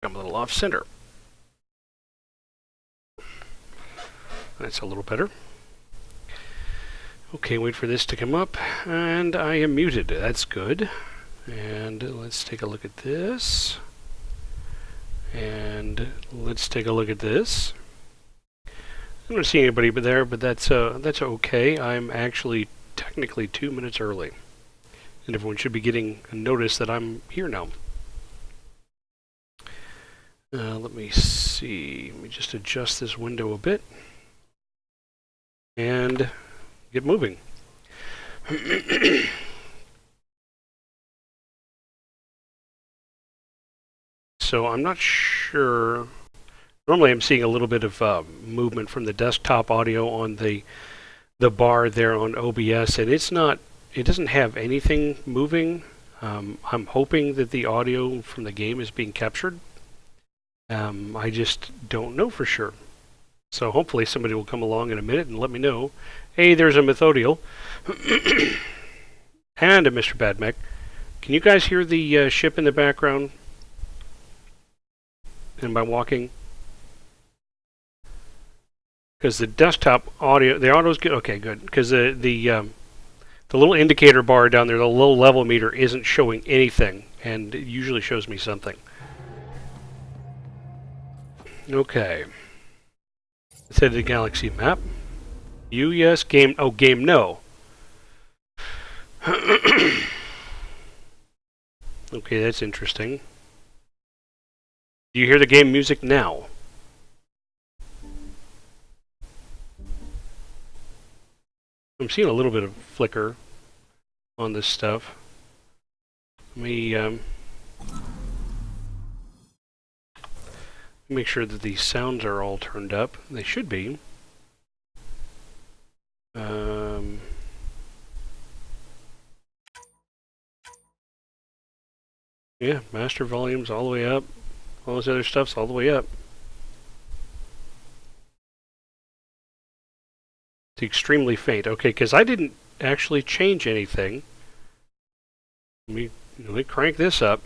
I'm a little off center. That's a little better. Okay, wait for this to come up, and I am muted. That's good. And let's take a look at this. And let's take a look at this. I don't see anybody there, but that's okay. I'm actually technically 2 minutes early, and everyone should be getting a notice that I'm here now. Let me see. Let me just adjust this window a bit and get moving. So I'm not sure. Normally I'm seeing a little bit of movement from the desktop audio on the bar there on OBS, and it's not. It doesn't have anything moving. I'm hoping that the audio from the game is being captured. I just don't know for sure. So hopefully somebody will come along in a minute and let me know. Hey, there's a Methodial. And a Mr. Badmech. Can you guys hear the ship in the background? And by walking? Because the desktop audio, the audio's good. Okay, good. Because the little indicator bar down there, the low level meter, isn't showing anything, and it usually shows me something. Okay. Let's head to the galaxy map. You, yes. Game, oh, game, no. Okay, that's interesting. Do you hear the game music now? I'm seeing a little bit of flicker on this stuff. Let me make sure that these sounds are all turned up. They should be. Yeah, master volume's all the way up. All this other stuff's all the way up. It's extremely faint. Okay, because I didn't actually change anything. Let me crank this up.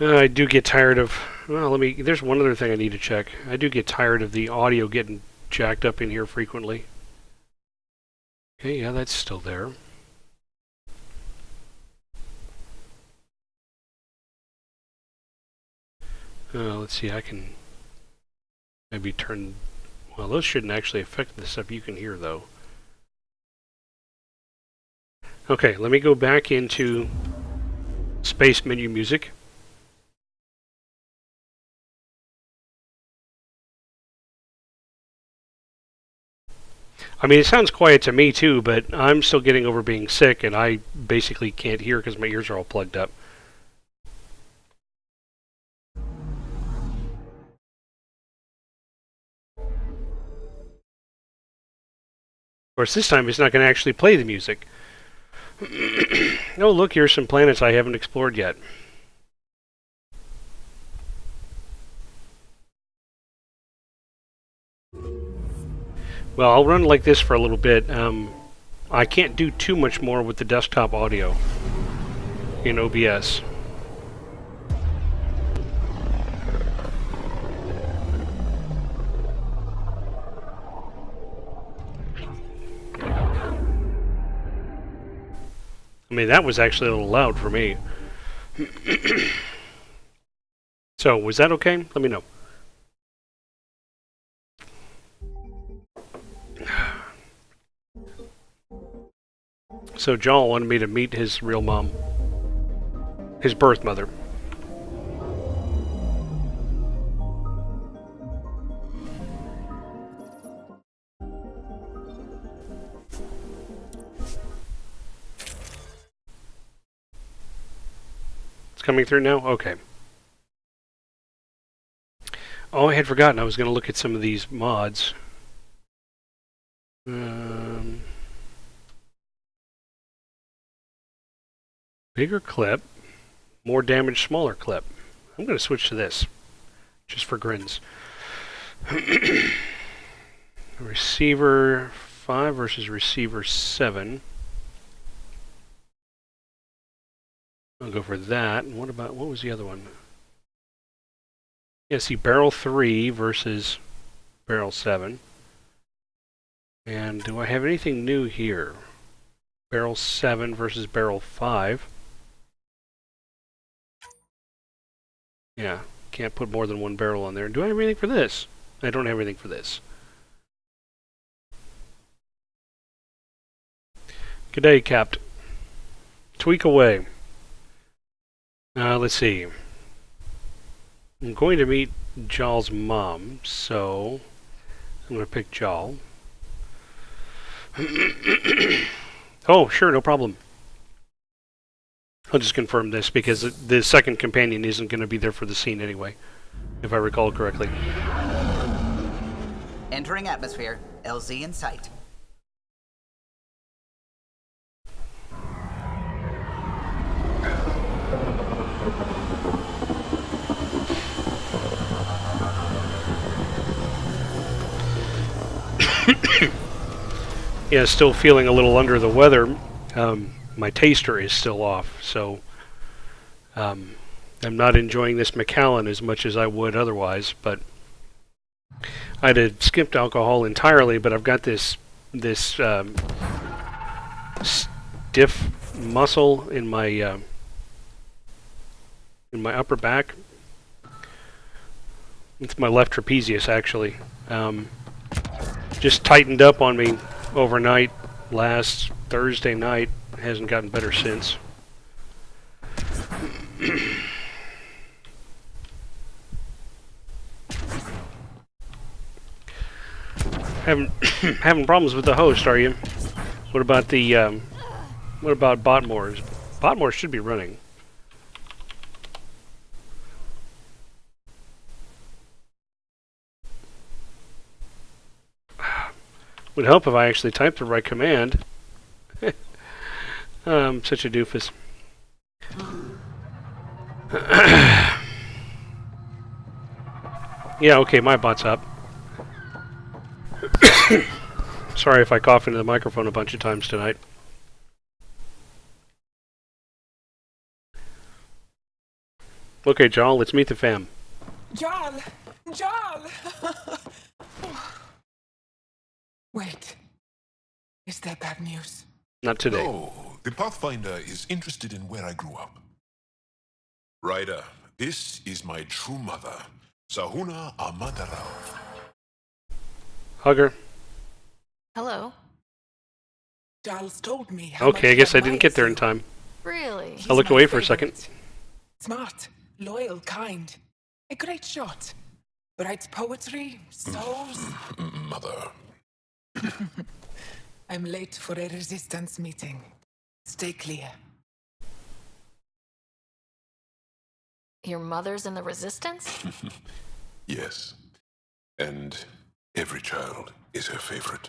I do get tired of... Well, there's one other thing I need to check. I do get tired of the audio getting jacked up in here frequently. Okay, yeah, that's still there. Let's see, I can maybe turn... Well, those shouldn't actually affect the stuff you can hear, though. Okay, let me go back into Space Menu Music. I mean, it sounds quiet to me too, but I'm still getting over being sick, and I basically can't hear because my ears are all plugged up. Of course, this time it's not going to actually play the music. Oh, look, here's some planets I haven't explored yet. Well, I'll run like this for a little bit. I can't do too much more with the desktop audio in OBS. I mean, that was actually a little loud for me. So, was that okay? Let me know. So John wanted me to meet his real mom. His birth mother. It's coming through now? Okay. Oh, I had forgotten I was going to look at some of these mods. Bigger clip, more damage, smaller clip. I'm going to switch to this, just for grins. Receiver 5 versus receiver 7. I'll go for that. And what was the other one? Yeah, see, barrel 3 versus barrel 7. And do I have anything new here? Barrel 7 versus barrel 5. Yeah, can't put more than one barrel on there. Do I have anything for this? I don't have anything for this. Good day, Capt. Tweak away. Let's see. I'm going to meet Jal's mom, so I'm going to pick Jal. Oh, sure, no problem. I'll just confirm this because the second companion isn't going to be there for the scene anyway, if I recall correctly. Entering atmosphere. LZ in sight. Yeah, still feeling a little under the weather. My taster is still off, so I'm not enjoying this Macallan as much as I would otherwise. But I'd have skipped alcohol entirely, but I've got this stiff muscle in my upper back. It's my left trapezius, actually. Just tightened up on me overnight last Thursday night. Hasn't gotten better since. Having problems with the host, are you? What about the what about Botmore's? Botmore should be running. Would help if I actually typed the right command. I'm such a doofus. Yeah, okay, my bot's up. Sorry if I cough into the microphone a bunch of times tonight. Okay, Jal, let's meet the fam. Jal! Jal! Wait. Is that bad news? Not today. Oh, the Pathfinder is interested in where I grew up. Ryder, this is my true mother, Sahuna Amadarao. Hugger. Hello. Jal's told me how Okay, I much guess he I didn't get there in admires time. Really? you. I looked He's my away for a second. favorite. Smart, loyal, kind. A great shot. Writes poetry, sews. Mother. I'm late for a resistance meeting. Stay clear. Your mother's in the Resistance? Yes. And every child is her favorite.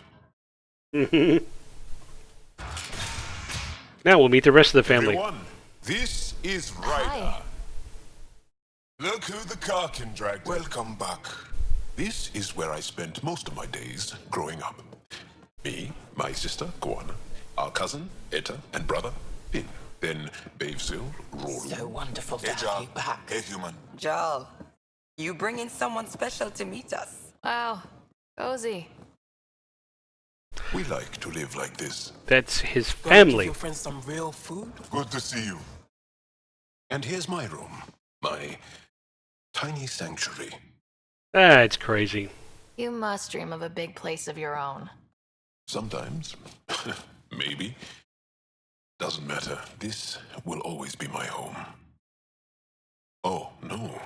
Now we'll meet the rest of the family. Everyone, this is Ryder. Hi. Look who the car can drag. Welcome back. This is where I spent most of my days growing up. Me, my sister, Guana, our cousin, Etta, and brother, Finn. Then Bavesville, Rory. So wonderful to Hey, have Jal. you back. Hey, human. Jal, you bring in someone special to meet us. Wow. Cozy. We like to live like this. That's his Gonna give family. your friends some real food? Good to see you. And here's my room. My tiny sanctuary. Ah, it's crazy. You must dream of a big place of your own. Sometimes. Maybe. Doesn't matter. This will always be my home. Oh, no.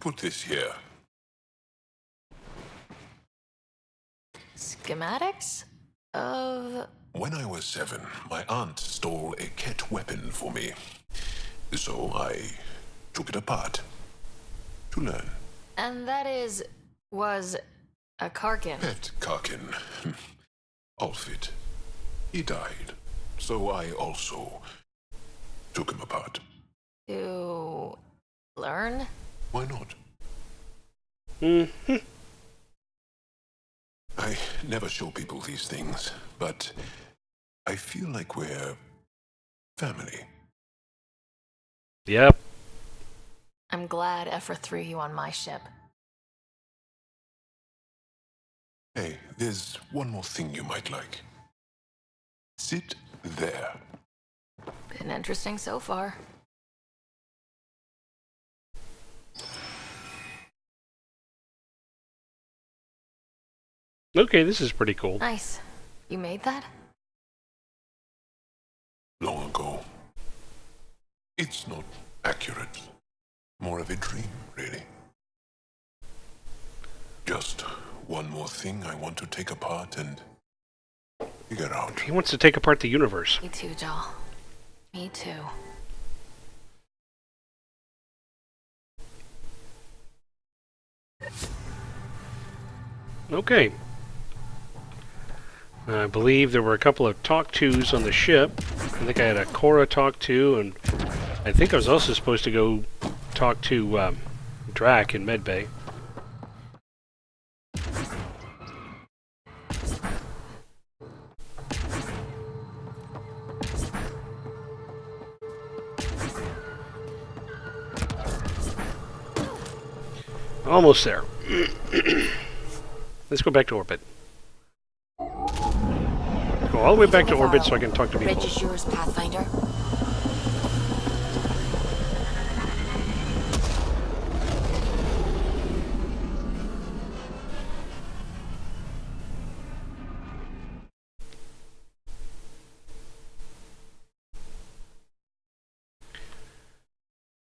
Put this here. Schematics? Of... When I was 7, my aunt stole a Ket weapon for me. So I took it apart to learn. And that was a Karkin. Pet Karkin. Alfit. He died. So I also took him apart. To learn? Why not? Mm-hmm. I never show people these things, but I feel like we're family. Yep. I'm glad Ephra threw you on my ship. Hey, there's one more thing you might like. Sit there. Been interesting so far. Okay, this is pretty cool. Nice. You made that? Long ago. It's not accurate. More of a dream, really. Just one more thing I want to take apart and figure out. He wants to take apart the universe. Me too, Jal. Me too. Okay. I believe there were a couple of talk-tos on the ship. I think I had a Cora talk-to, and I think I was also supposed to go talk to Drac in Medbay. Almost there. Let's go back to orbit. Go all the way back to orbit so I can talk to people. Bridge is yours, Pathfinder.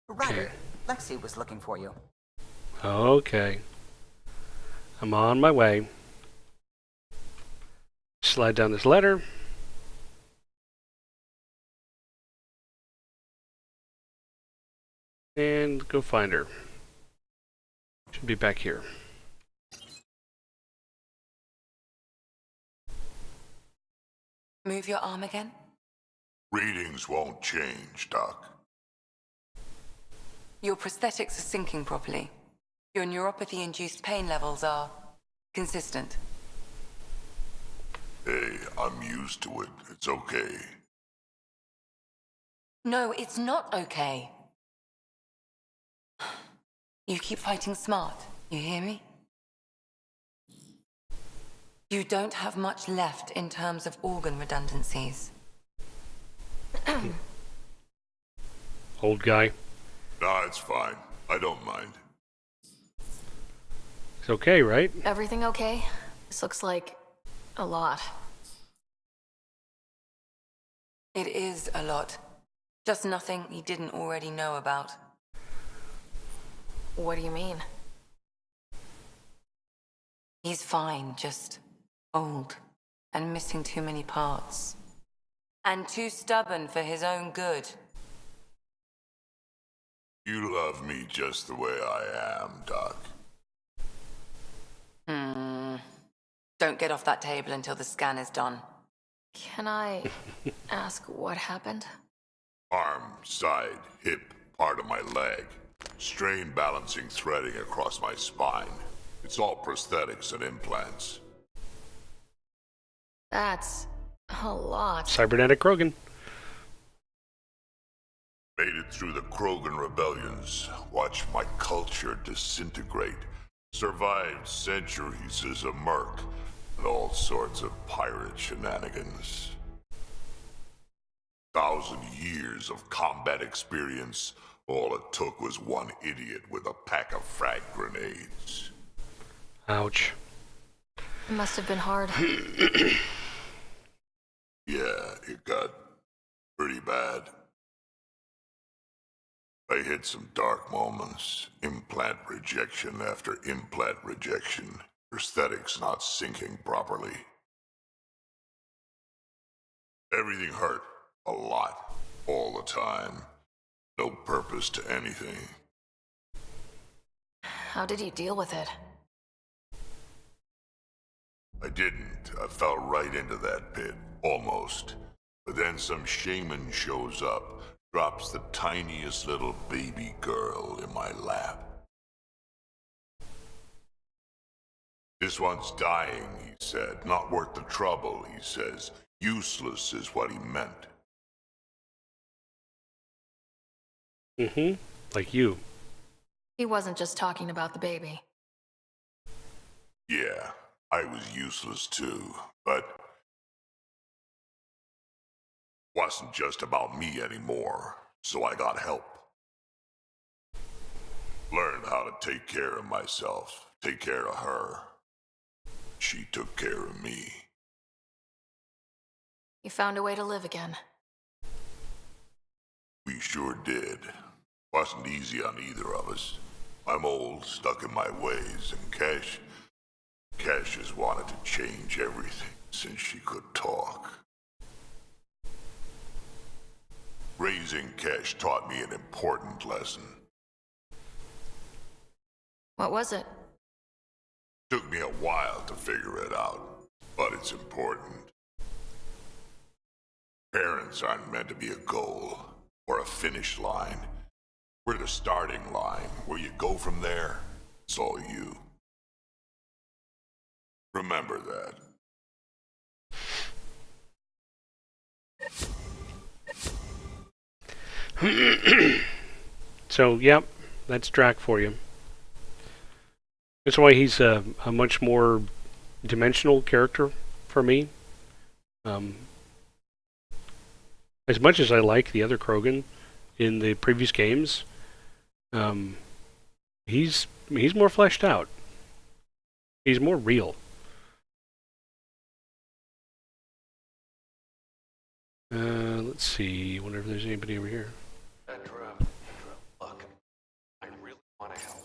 Ryder, Lexi was looking for you. Okay. I'm on my way. Slide down this ladder. And go find her. Should be back here. Move your arm again? Readings won't change, Doc. Your prosthetics are syncing properly. Your neuropathy-induced pain levels are consistent. Hey, I'm used to it. It's okay. No, it's not okay. You keep fighting smart, you hear me? You don't have much left in terms of organ redundancies. Old guy. Nah, it's fine. I don't mind. It's okay, right? Everything okay? This looks like a lot. It is a lot. Just nothing he didn't already know about. What do you mean? He's fine, just old and missing too many parts. And too stubborn for his own good. You love me just the way I am, Doc. Don't get off that table until the scan is done. Can I ask what happened? Arm, side, hip, part of my leg. Strain balancing threading across my spine. It's all prosthetics and implants. That's a lot. Cybernetic Krogan. Made it through the Krogan rebellions. Watched my culture disintegrate. Survived centuries as a merc. And all sorts of pirate shenanigans. 1,000 years of combat experience. All it took was one idiot with a pack of frag grenades. Ouch. It must have been hard. Yeah, it got pretty bad. I hit some dark moments. Implant rejection after implant rejection. Prosthetics not syncing properly. Everything hurt. A lot. All the time. No purpose to anything. How did you deal with it? I didn't. I fell right into that pit. Almost. But then some shaman shows up, drops the tiniest little baby girl in my lap. This one's dying, he said. Not worth the trouble, he says. Useless is what he meant. Mm-hmm. Like you. He wasn't just talking about the baby. Yeah, I was useless too, but wasn't just about me anymore, so I got help. Learned how to take care of myself, take care of her. She took care of me. You found a way to live again. We sure did. Wasn't easy on either of us. I'm old, stuck in my ways, and Cash has wanted to change everything since she could talk. Raising Cash taught me an important lesson. What was it? Took me a while to figure it out, but it's important. Parents aren't meant to be a goal or a finish line. We're the starting line. Where you go from there, it's all you. Remember that. So, yep, that's Drac for you. That's why he's a much more dimensional character for me. As much as I like the other Krogan in the previous games, he's more fleshed out. He's more real. Let's see. Wonder if there's anybody over here. Andra, look, I really want to help.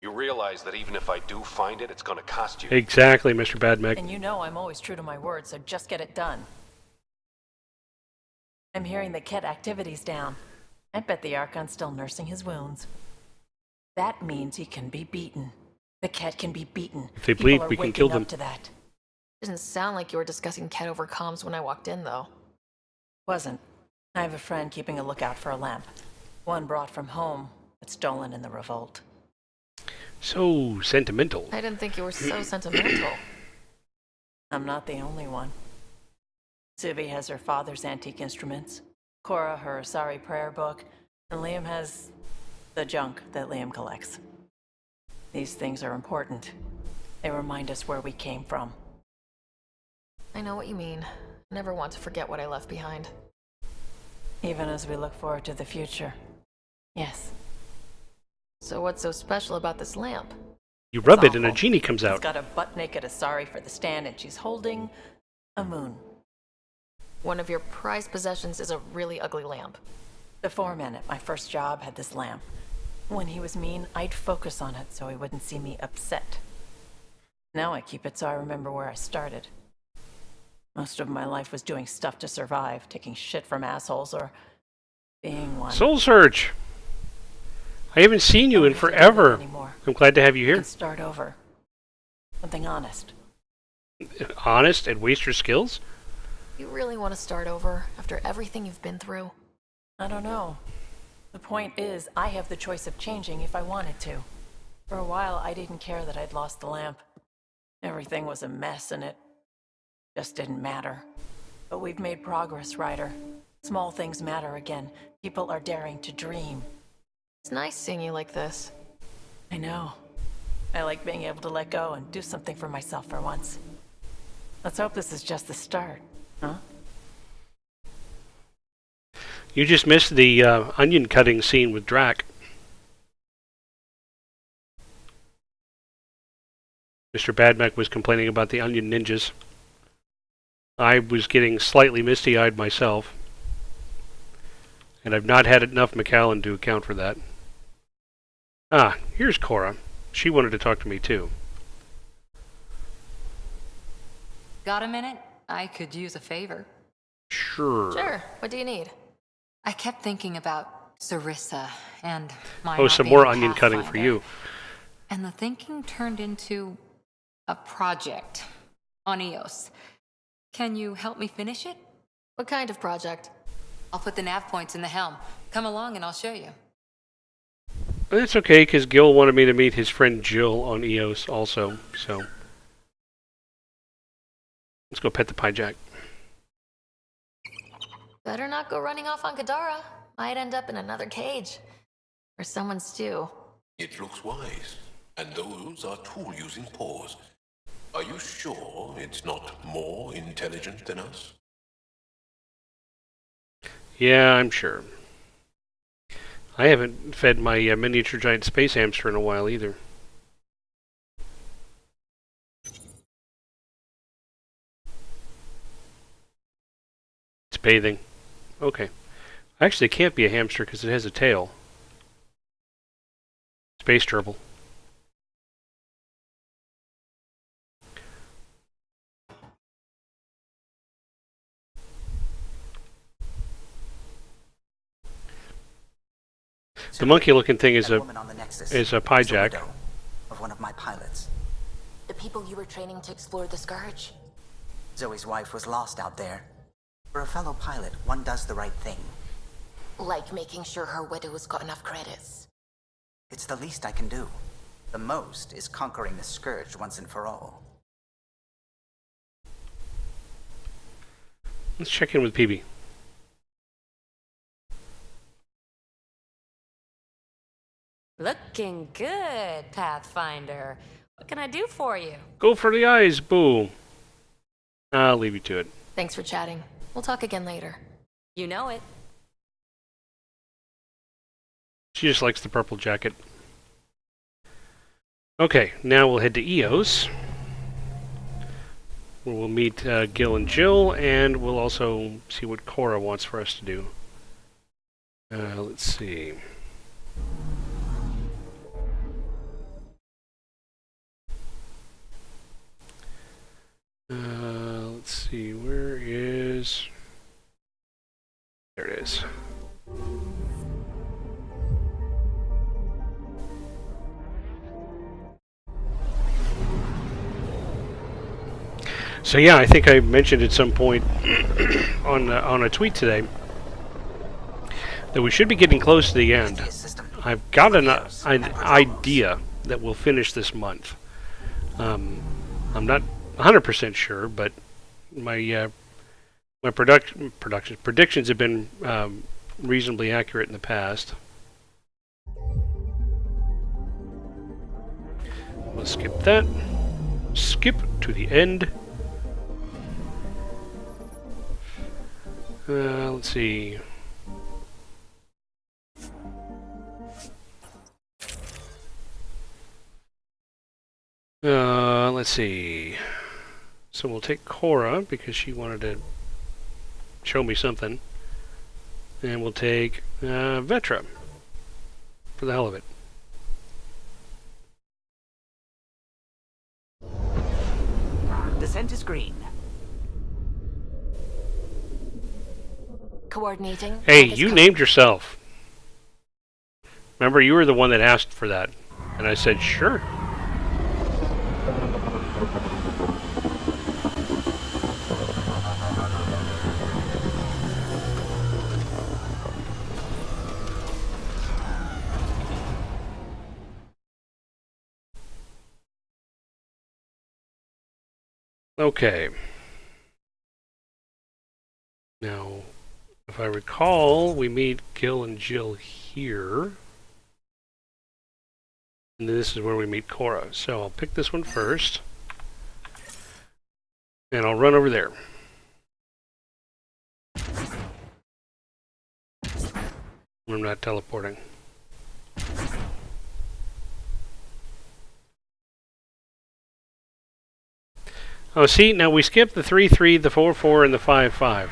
You realize that even if I do find it, it's going to cost you. Exactly, Mr. Badmech. And you know I'm always true to my word, so just get it done. I'm hearing the Ket activity's down. I bet the Archon's still nursing his wounds. That means he can be beaten. The Ket can be beaten. If they People bleed, are we can waking kill up them. to that. Doesn't sound like you were discussing Ket over comms when I walked in, though. Wasn't. I have a friend keeping a lookout for a lamp. One brought from home, but stolen in the revolt. So sentimental. I didn't think you were so sentimental. I'm not the only one. Suvi has her father's antique instruments, Cora her Asari prayer book, and Liam has the junk that Liam collects. These things are important. They remind us where we came from. I know what you mean. I never want to forget what I left behind. Even as we look forward to the future. Yes. So what's so special about this lamp? You rub It's it and a awful. genie comes It's out. got a butt-naked Asari for the stand, and she's holding a moon. One of your prized possessions is a really ugly lamp. The foreman at my first job had this lamp. When he was mean, I'd focus on it so he wouldn't see me upset. Now I keep it so I remember where I started. Most of my life was doing stuff to survive, taking shit from assholes or being one. Soul Search! I haven't seen you Don't in have to do that forever. anymore. I'm glad to have you You can here. start over. Something honest. Honest and waste your skills? You really want to start over after everything you've been through? I don't know. The point is, I have the choice of changing if I wanted to. For a while, I didn't care that I'd lost the lamp. Everything was a mess and it just didn't matter. But we've made progress, Ryder. Small things matter again. People are daring to dream. It's nice seeing you like this. I know. I like being able to let go and do something for myself for once. Let's hope this is just the start, huh? You just missed the onion cutting scene with Drac. Mr. Badmech was complaining about the onion ninjas. I was getting slightly misty-eyed myself. And I've not had enough McAllen to account for that. Ah, here's Cora. She wanted to talk to me too. Got a minute? I could use a favor. Sure. Sure. What do you need? I kept thinking about Sarissa and my Oh, not some being more a onion cutting for Pathfinder. you. And the thinking turned into a project on Eos. Can you help me finish it? What kind of project? I'll put the nav points in the helm. Come along and I'll show you. That's okay, because Gil wanted me to meet his friend Jill on EOS also, so... Let's go pet the pie jack. Better not go running off on Kadara. Might end up in another cage. Or someone's stew. It looks wise, and those are tool-using paws. Are you sure it's not more intelligent than us? Yeah, I'm sure. I haven't fed my miniature giant space hamster in a while either. It's bathing. Okay. Actually, it can't be a hamster because it has a tail. Space gerbil. The monkey-looking thing is That a woman on the Nexus is a pie was the jack. widow of one of my pilots. The people you were training to explore the Scourge? Zoe's wife was lost out there. For a fellow pilot, one does the right thing. Like making sure her widow's got enough credits. It's the least I can do. The most is conquering the Scourge once and for all. Let's check in with PB. Looking good, Pathfinder. What can I do for you? Go for the eyes, boo. I'll leave you to it. Thanks for chatting. We'll talk again later. You know it. She just likes the purple jacket. Okay, now we'll head to EOS, where we'll meet Gil and Jill, and we'll also see what Cora wants for us to do. Let's see. Let's see, where is... There it is. So yeah, I think I mentioned at some point on a tweet today that we should be getting close to the end. I've got an idea that we'll finish this month. I'm not 100% sure, but my predictions have been reasonably accurate in the past. We'll skip that. Skip to the end. Let's see. Let's see. So we'll take Cora because she wanted to show me something. And we'll take Vetra for the hell of it. Descent is green. Coordinating. Hey, you named yourself. Remember, you were the one that asked for that. And I said, sure. Okay. Now, if I recall, we meet Gil and Jill here. And this is where we meet Cora. So I'll pick this one first. And I'll run over there. I'm not teleporting. Oh, see, now we skipped the 3-3, the 4-4, and the 5-5.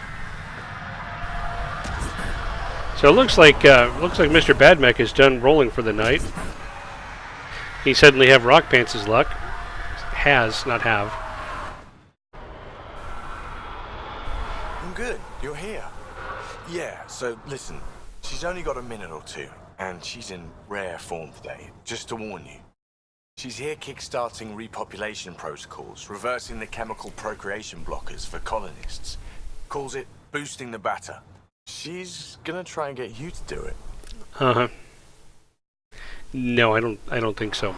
So it looks like Mr. Badmech is done rolling for the night. He suddenly have Rock Pants' luck. Has, not have. I'm good. You're here. Yeah, so listen. She's only got a minute or two, and she's in rare form today. Just to warn you. She's here kickstarting repopulation protocols, reversing the chemical procreation blockers for colonists. Calls it boosting the batter. She's gonna try and get you to do it. Uh-huh. No, I don't think so.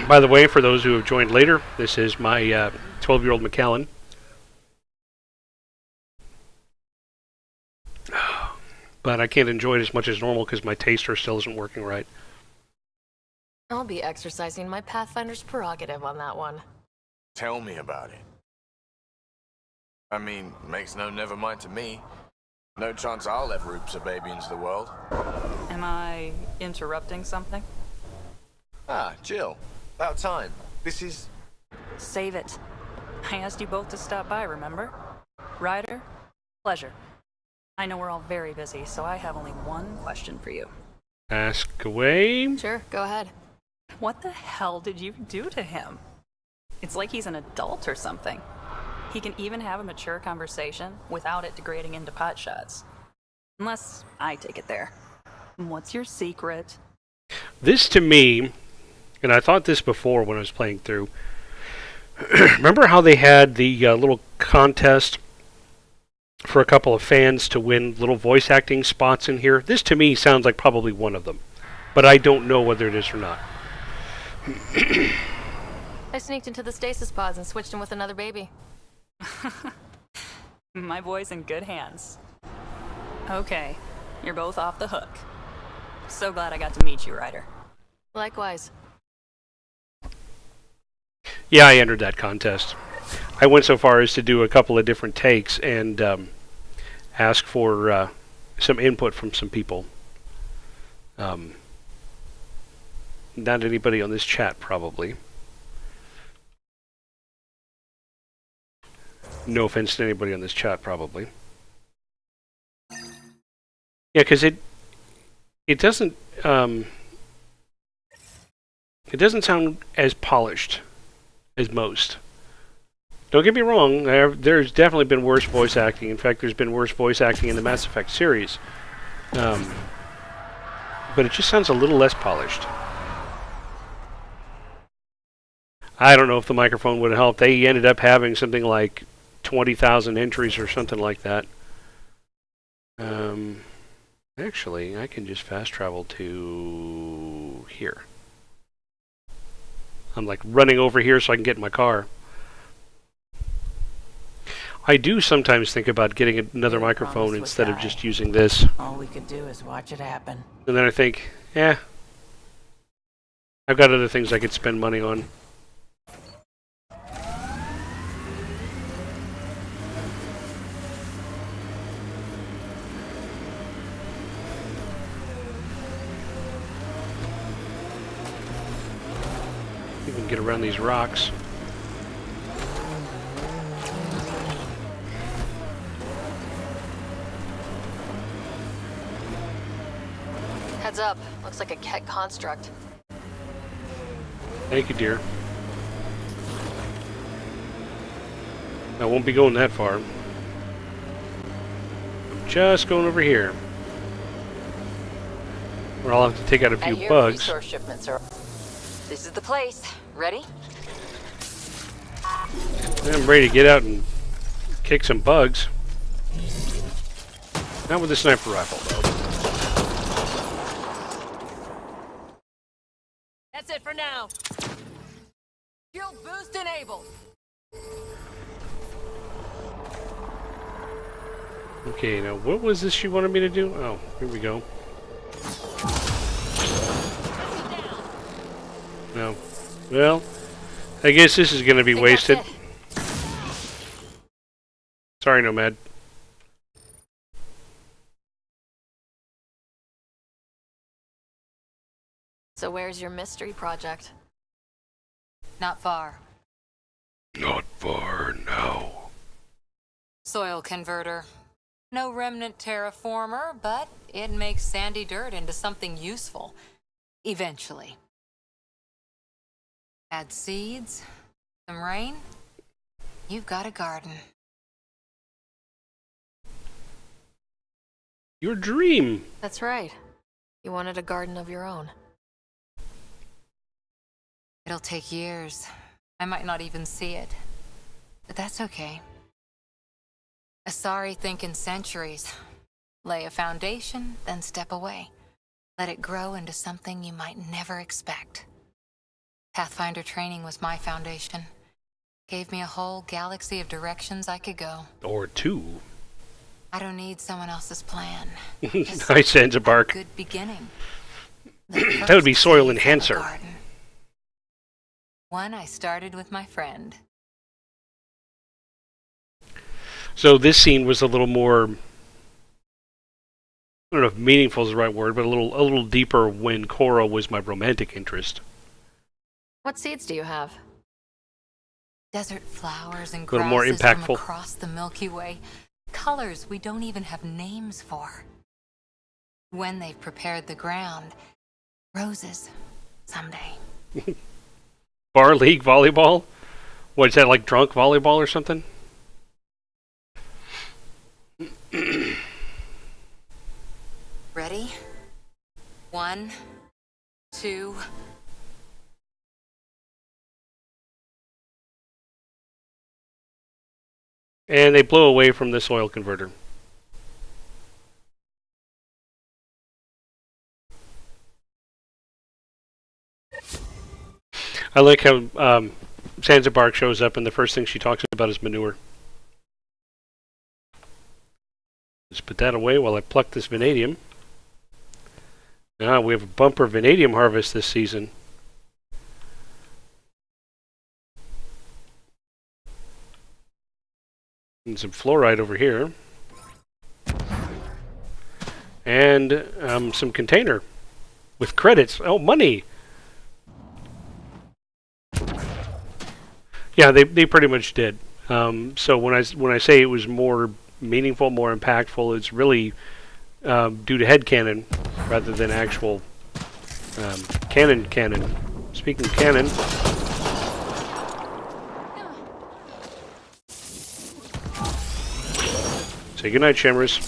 By the way, for those who have joined later, this is my 12-year-old Macallan. but I can't enjoy it as much as normal because my taster still isn't working right. I'll be exercising my Pathfinder's prerogative on that one. Tell me about it. I mean, makes no never mind to me. No chance I'll ever oops a baby into the world. Am I interrupting something? Ah, Jill. About time. This is... Save it. I asked you both to stop by, remember? Ryder, pleasure. I know we're all very busy, so I have only one question for you. Ask away. Sure, go ahead. What the hell did you do to him? It's like he's an adult or something. He can even have a mature conversation without it degrading into pot shots. Unless I take it there. What's your secret? This to me, and I thought this before when I was playing through, remember how they had the little contest for a couple of fans to win little voice acting spots in here? This to me sounds like probably one of them, but I don't know whether it is or not. I sneaked into the stasis pods and switched him with another baby. My boy's in good hands. Okay, you're both off the hook. So glad I got to meet you, Ryder. Likewise. Yeah, I entered that contest. I went so far as to do a couple of different takes and ask for some input from some people. Not anybody on this chat, probably. No offense to anybody on this chat, probably. Yeah, because it doesn't sound as polished as most. Don't get me wrong, there's definitely been worse voice acting. In fact, there's been worse voice acting in the Mass Effect series. But it just sounds a little less polished. I don't know if the microphone would have helped. They ended up having something like 20,000 entries or something like that. Actually, I can just fast travel to here. I'm like running over here so I can get in my car. I do sometimes think about getting another microphone instead of just using this. All we could do is watch it happen. And then I think, I've got other things I could spend money on. You can get around these rocks. Heads up. Looks like a Ket construct. Thank you, dear. I won't be going that far. I'm just going over here. Where I'll have to take out a few bugs. Resource shipments are... This is the place. Ready? I'm ready to get out and kick some bugs. Not with the sniper rifle, though. That's it for now. Fuel boost enabled. Okay, now what was this she wanted me to do? Oh, here we go. No. Well, I guess this is going to be wasted. Sorry, Nomad. So where's your mystery project? Not far. Not far now. Soil converter. No remnant terraformer, but it makes sandy dirt into something useful. Eventually. Add seeds, some rain, you've got a garden. Your dream. That's right. You wanted a garden of your own. It'll take years. I might not even see it. But that's okay. Asari think in centuries. Lay a foundation, then step away. Let it grow into something you might never expect. Pathfinder training was my foundation. Gave me a whole galaxy of directions I could go. Or two. I don't need someone else's plan. Nice Zanzibar. Good beginning. That would be soil enhancer. One I started with my friend. So this scene was a little more, I don't know if meaningful is the right word, but a little deeper when Cora was my romantic interest. What seeds do you have? Desert flowers and A little more grasses impactful. from across the Milky Way. Colors we don't even have names for. When they've prepared the ground, roses someday. Bar league volleyball? What is that, like drunk volleyball or something? Ready? 1, 2. And they blow away from the soil converter. I like how Zanzibar shows up and the first thing she talks about is manure. Just put that away while I pluck this vanadium. Now we have a bumper vanadium harvest this season. And some fluoride over here. And some container with credits. Oh, money! Yeah, they pretty much did. So when I say it was more meaningful, more impactful, it's really due to headcanon rather than actual canon. Speaking of canon, say goodnight, Shimmers.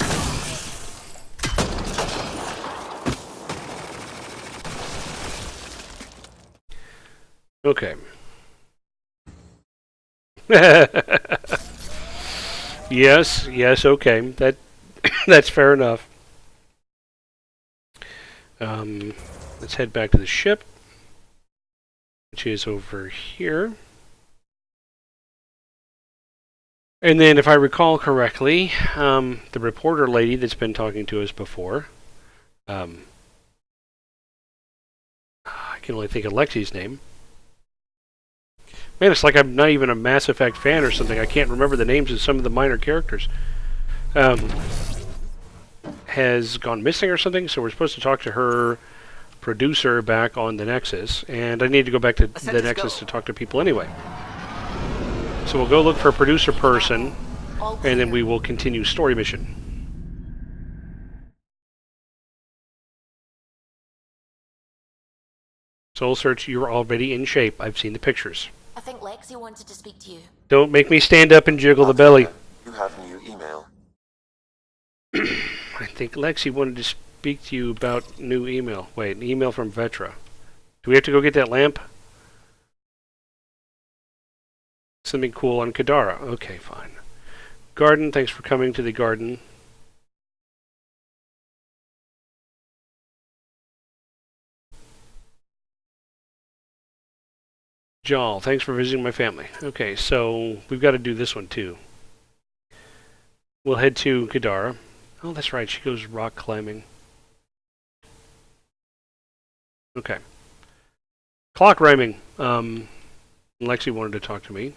Okay. Yes, okay. That's fair enough. Let's head back to the ship, which is over here. And then, if I recall correctly, the reporter lady that's been talking to us before, I can only think of Lexi's name. Man, it's like I'm not even a Mass Effect fan or something. I can't remember the names of some of the minor characters. Has gone missing or something, so we're supposed to talk to her producer back on the Nexus, and I need to go back to the Nexus to talk to people anyway. So we'll go look for a producer person, and then we will continue story mission. Soul Search, you're already in shape. I've seen the pictures. I think Lexi wanted to speak to you. Don't make me stand up and jiggle the belly. You have new email. I think Lexi wanted to speak to you about new email. Wait, an email from Vetra. Do we have to go get that lamp? Something cool on Kadara. Okay, fine. Garden, thanks for coming to the garden. Jal, thanks for visiting my family. Okay, so we've got to do this one too. We'll head to Kadara. Oh, that's right, she goes rock climbing. Okay. Clock rhyming. Lexi wanted to talk to me.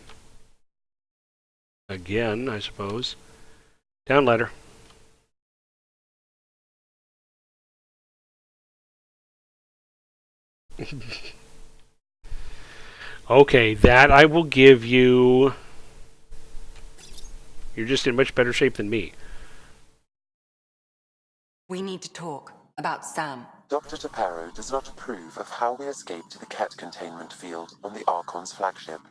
Again, I suppose. Down ladder. Okay, that I will give you. You're just in much better shape than me. We need to talk about Sam. Dr. Taparo does not approve of how we escaped to the Ket containment field on the Archon's flagship.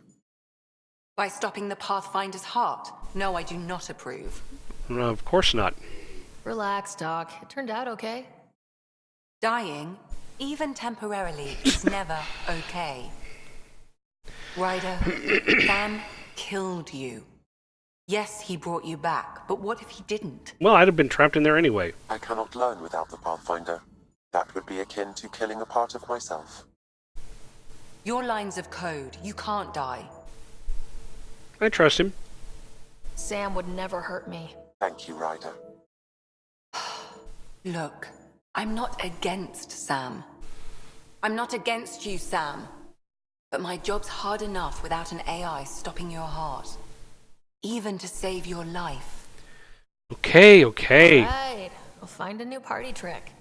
By stopping the Pathfinder's heart? No, I do not approve. No, of course not. Relax, Doc. It turned out okay. Dying, even temporarily, is never okay. Ryder, Sam killed you. Yes, he brought you back, but what if he didn't? Well, I'd have been trapped in there anyway. I cannot learn without the Pathfinder. That would be akin to killing a part of myself. Your lines of code, you can't die. I trust him. Sam would never hurt me. Thank you, Ryder. Look, I'm not against Sam. I'm not against you, Sam. But my job's hard enough without an AI stopping your heart. Even to save your life. Okay, okay. Right. We'll find a new party trick.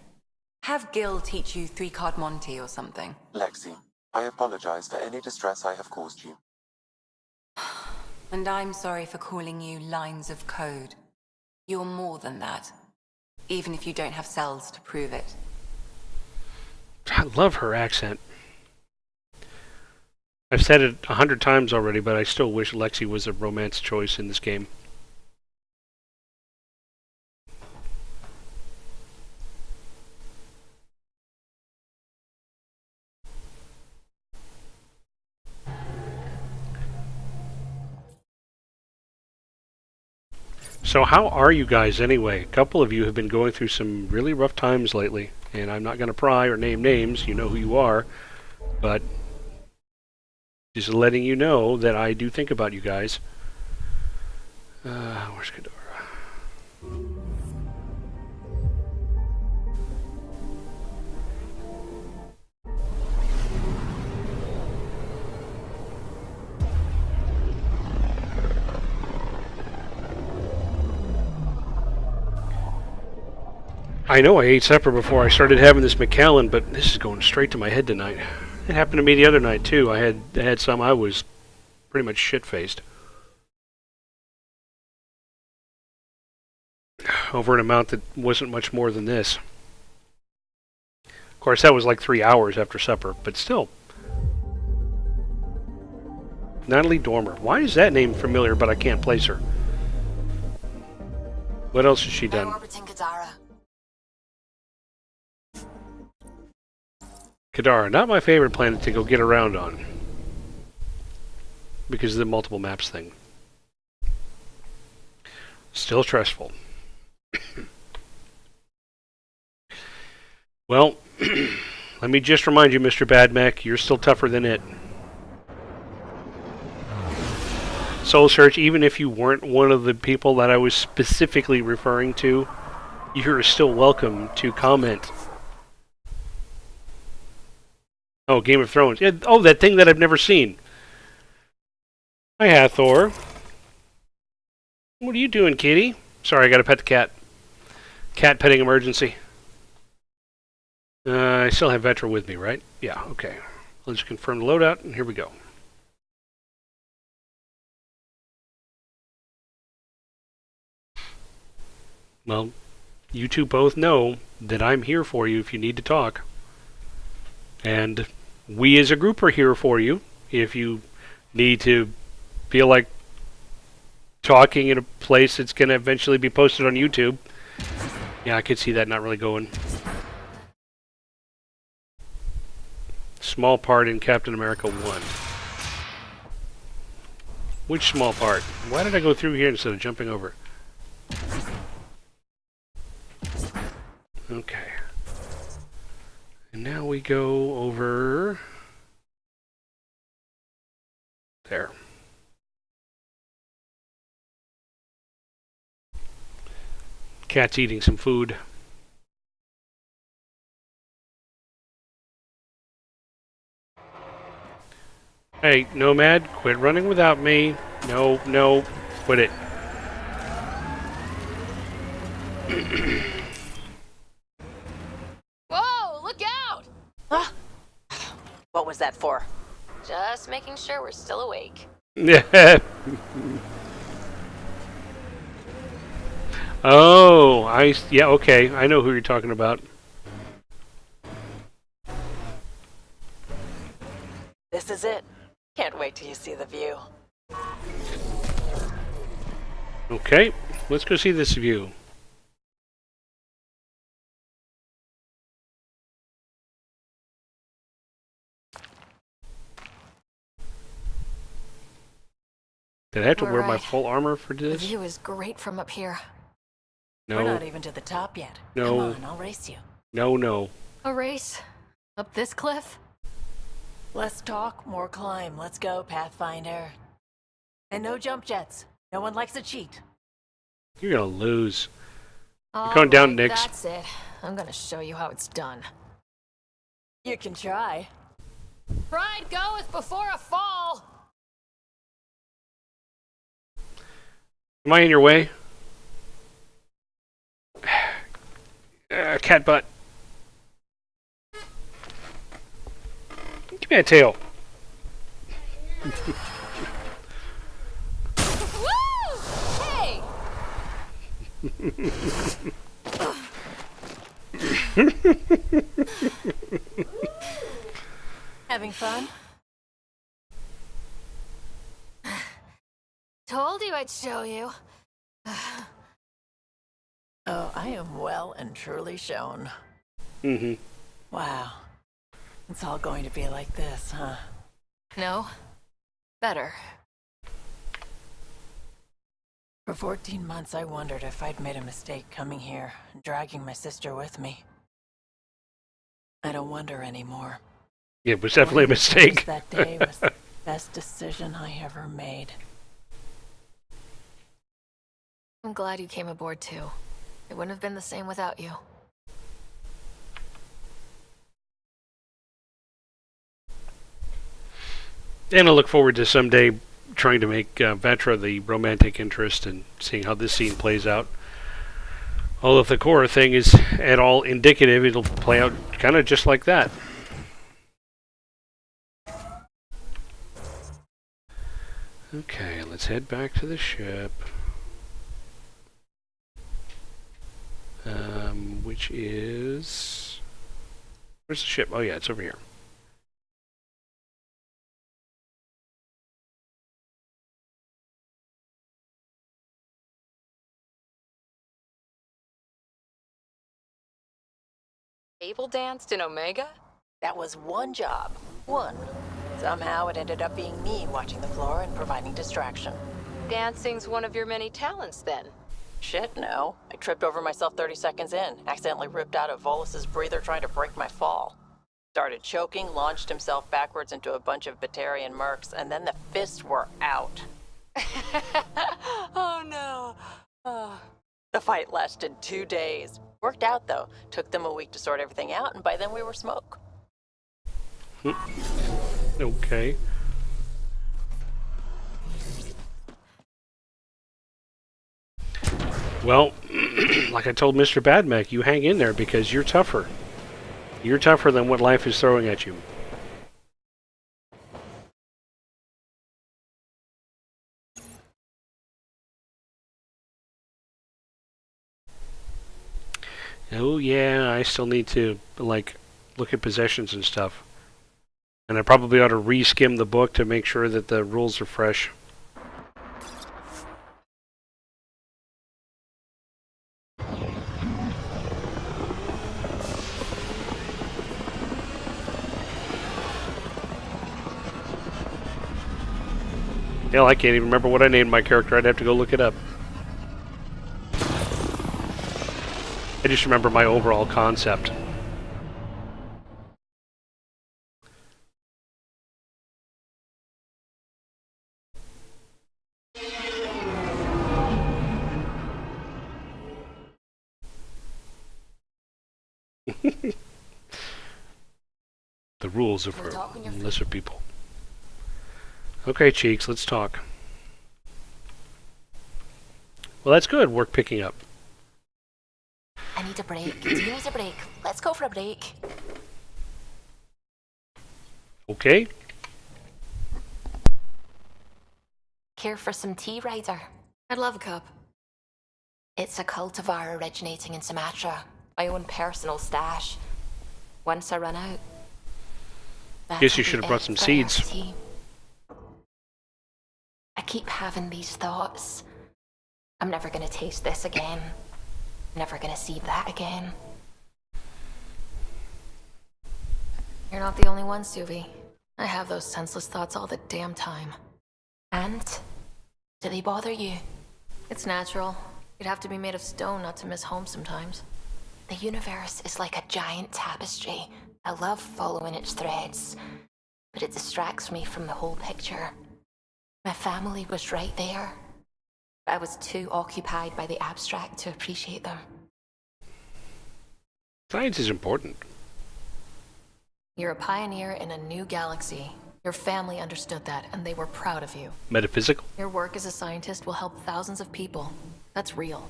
Have Gil teach you 3-card Monty or something. Lexi, I apologize for any distress I have caused you. And I'm sorry for calling you lines of code. You're more than that. Even if you don't have cells to prove it. I love her accent. I've said it 100 times already, but I still wish Lexi was a romance choice in this game. So how are you guys anyway? A couple of you have been going through some really rough times lately, and I'm not going to pry or name names, you know who you are, but just letting you know that I do think about you guys. Where's Ghidorah? I know I ate supper before I started having this Macallan, but this is going straight to my head tonight. It happened to me the other night too. I had some. I was pretty much shit-faced over an amount that wasn't much more than this. Of course, that was like 3 hours after supper, but still. Natalie Dormer. Why is that name familiar, but I can't place her? What else has she done? Kadara, not my favorite planet to go get around on. Because of the multiple maps thing. Still stressful. Well, let me just remind you, Mr. Badmech, you're still tougher than it. Soul Search, even if you weren't one of the people that I was specifically referring to, you're still welcome to comment. Oh, Game of Thrones. Yeah, oh, that thing that I've never seen. Hi, Hathor. What are you doing, kitty? Sorry, I gotta pet the cat. Cat petting emergency. I still have Vetra with me, right? Yeah, okay. Let's confirm the loadout, and here we go. Well, you two both know that I'm here for you if you need to talk. And we as a group are here for you if you need to feel like talking in a place that's going to eventually be posted on YouTube. Yeah, I could see that not really going. Small part in Captain America 1. Which small part? Why did I go through here instead of jumping over? Okay. And now we go over there. Cat's eating some food. Hey, Nomad, quit running without me. No, no, quit it. Whoa, look out! Huh? What was that for? Just making sure we're still awake. Oh, yeah, okay. I know who you're talking about. This is it. Can't wait till you see the view. Okay, let's go see this view. Did I have to wear my full armor for this? The view is great from up here. No. We're not even to the top yet. No. Come on, I'll race you. No, no. A race? Up this cliff? Less talk, more climb. Let's go, Pathfinder. And no jump jets. No one likes a cheat. You're gonna lose. You're All going down, right, Nyx. that's it. I'm gonna show you how it's done. You can try. Pride goeth before a fall. Am I in your way? Cat butt. Give me a tail. Woo! Hey! Having fun? Told you I'd show you. Oh, I am well and truly shown. Mm-hmm. Wow. It's all going to be like this, huh? No. Better. For 14 months, I wondered if I'd made a mistake coming here and dragging my sister with me. I don't wonder anymore. Yeah, it was definitely a mistake. That day was the best decision I ever made. I'm glad you came aboard too. It wouldn't have been the same without you. And I look forward to someday trying to make Vetra the romantic interest and seeing how this scene plays out. Although if the core thing is at all indicative, it'll play out kind of just like that. Okay, let's head back to the ship. Which is... Where's the ship? Oh yeah, it's over here. Table danced in Omega? That was one job. One. Somehow it ended up being me watching the floor and providing distraction. Dancing's one of your many talents, then. Shit, no. I tripped over myself 30 seconds in, accidentally ripped out a Volus's breather trying to break my fall. Started choking, launched himself backwards into a bunch of Batarian mercs, and then the fists were out. Oh no. The fight lasted 2 days. Worked out, though. Took them a week to sort everything out, and by then we were smoke. Okay. Well, like I told Mr. Badmech, you hang in there because you're tougher. You're tougher than what life is throwing at you. Oh yeah, I still need to, like, look at possessions and stuff. And I probably ought to re-skim the book to make sure that the rules are fresh. Hell, I can't even remember what I named my character. I'd have to go look it up. I just remember my overall concept. The rules are for lesser people. Okay, Cheeks, let's talk. Well, that's good. Work picking up. I need a break. Do you need a break? Let's go for a break. Okay. Care for some tea, Ryder? I'd love a cup. It's a cultivar originating in Sumatra. My own personal stash. Once I run out. Guess you should have brought some seeds. I keep having these thoughts. I'm never gonna taste this again. Never gonna see that again. You're not the only one, Suvi. I have those senseless thoughts all the damn time. And? Do they bother you? It's natural. You'd have to be made of stone not to miss home sometimes. The universe is like a giant tapestry. I love following its threads, but it distracts me from the whole picture. My family was right there. I was too occupied by the abstract to appreciate them. Science is important. You're a pioneer in a new galaxy. Your family understood that, and they were proud of you. Metaphysical? Your work as a scientist will help thousands of people. That's real.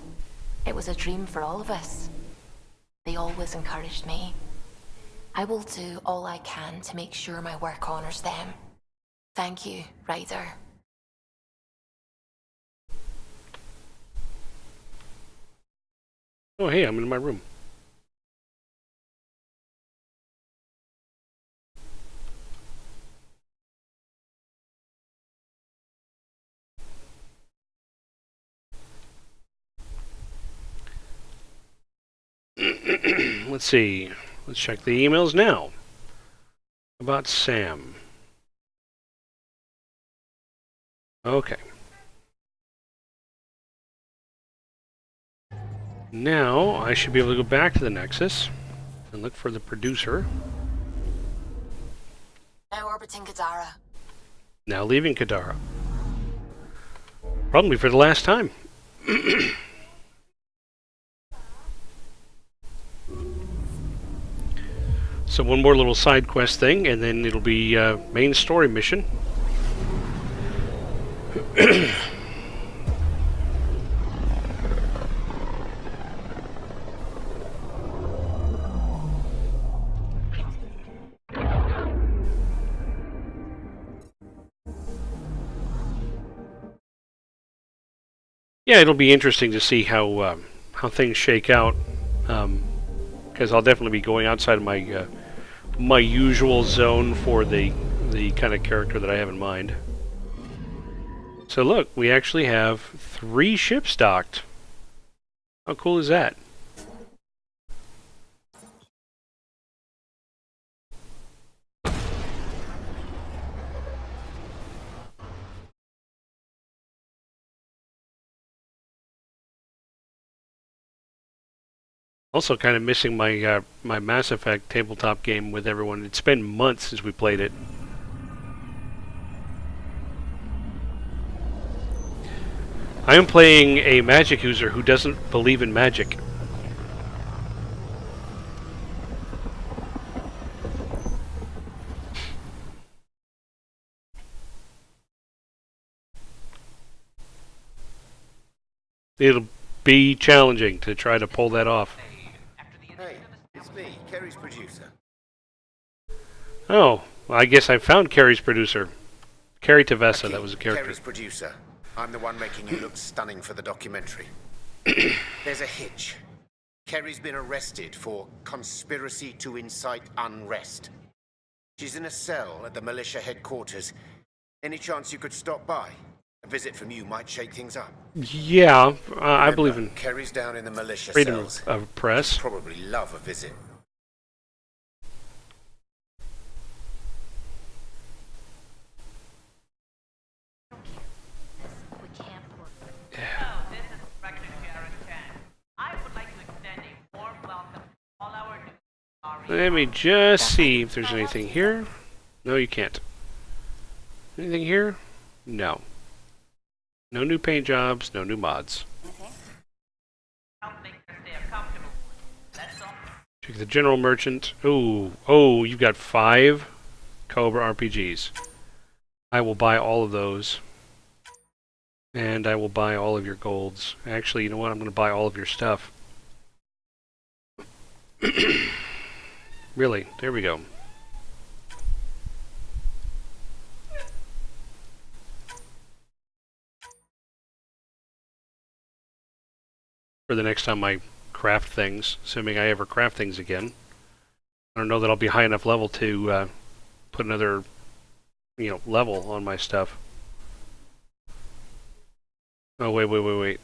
It was a dream for all of us. They always encouraged me. I will do all I can to make sure my work honors them. Thank you, Ryder. Oh, hey, I'm in my room. Let's see. Let's check the emails now. About Sam. Okay. Now I should be able to go back to the Nexus and look for the producer. Now orbiting Kadara. Now leaving Kadara. Probably for the last time. So one more little side quest thing, and then it'll be main story mission. Yeah, it'll be interesting to see how things shake out, because I'll definitely be going outside of my my usual zone for the kind of character that I have in mind. So look, we actually have 3 ships docked. How cool is that? Also kind of missing my my Mass Effect tabletop game with everyone. It's been months since we played it. I am playing a magic user who doesn't believe in magic. It'll be challenging to try to pull that off. Hey, it's me, Kerry's producer. Oh, well, I guess I found Carrie's producer. Carrie Tavessa, that was a character. Kerry's producer. I'm the one making you look stunning for the documentary. There's a hitch. Kerry's been arrested for conspiracy to incite unrest. She's in a cell at the militia headquarters. Any chance you could stop by? A visit from you might shake things up. Yeah, I believe in Kerry's down in the militia freedom cells. of press. She'd probably love a visit. Let me just see if there's anything here. No, you can't. Anything here? No. No new paint jobs, no new mods. Check the general merchant. Oh, you've got 5 Cobra RPGs. I will buy all of those. And I will buy all of your golds. Actually, you know what? I'm going to buy all of your stuff. Really, there we go. For the next time I craft things, assuming I ever craft things again. I don't know that I'll be high enough level to put another, level on my stuff. Oh, wait.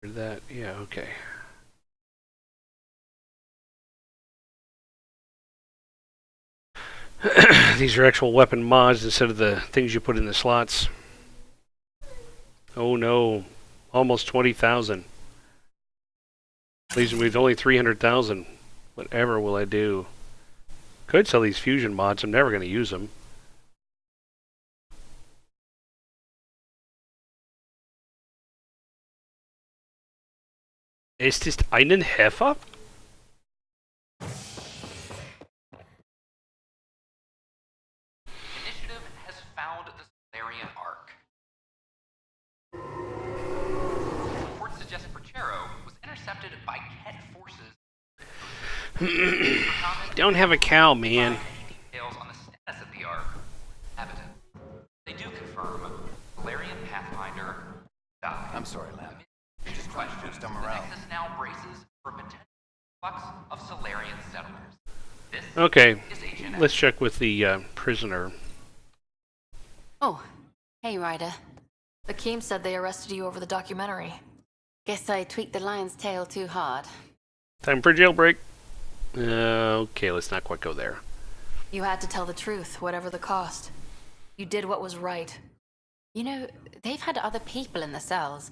That, yeah, okay. These are actual weapon mods instead of the things you put in the slots. Oh no, almost 20,000. Leaves me with only 300,000. Whatever will I do? Could sell these fusion mods, I'm never going to use them. Ist ist einen Heffer? Initiative has found the Solarian Ark. Reports suggest Perchero was intercepted by Ket forces. Don't have a cow, man. Details on the status of the Ark. Habitat. They do confirm Solarian Pathfinder died. I'm sorry, Lamb. Just questions. I'm The around. Nexus now braces for a potential flux of Solarian settlers. This Okay, is HNX. let's check with the prisoner. Oh, hey, Ryder. Akeem said they arrested you over the documentary. Guess I tweaked the lion's tail too hard. Time for jailbreak. Okay, let's not quite go there. You had to tell the truth, whatever the cost. You did what was right. You know, they've had other people in the cells.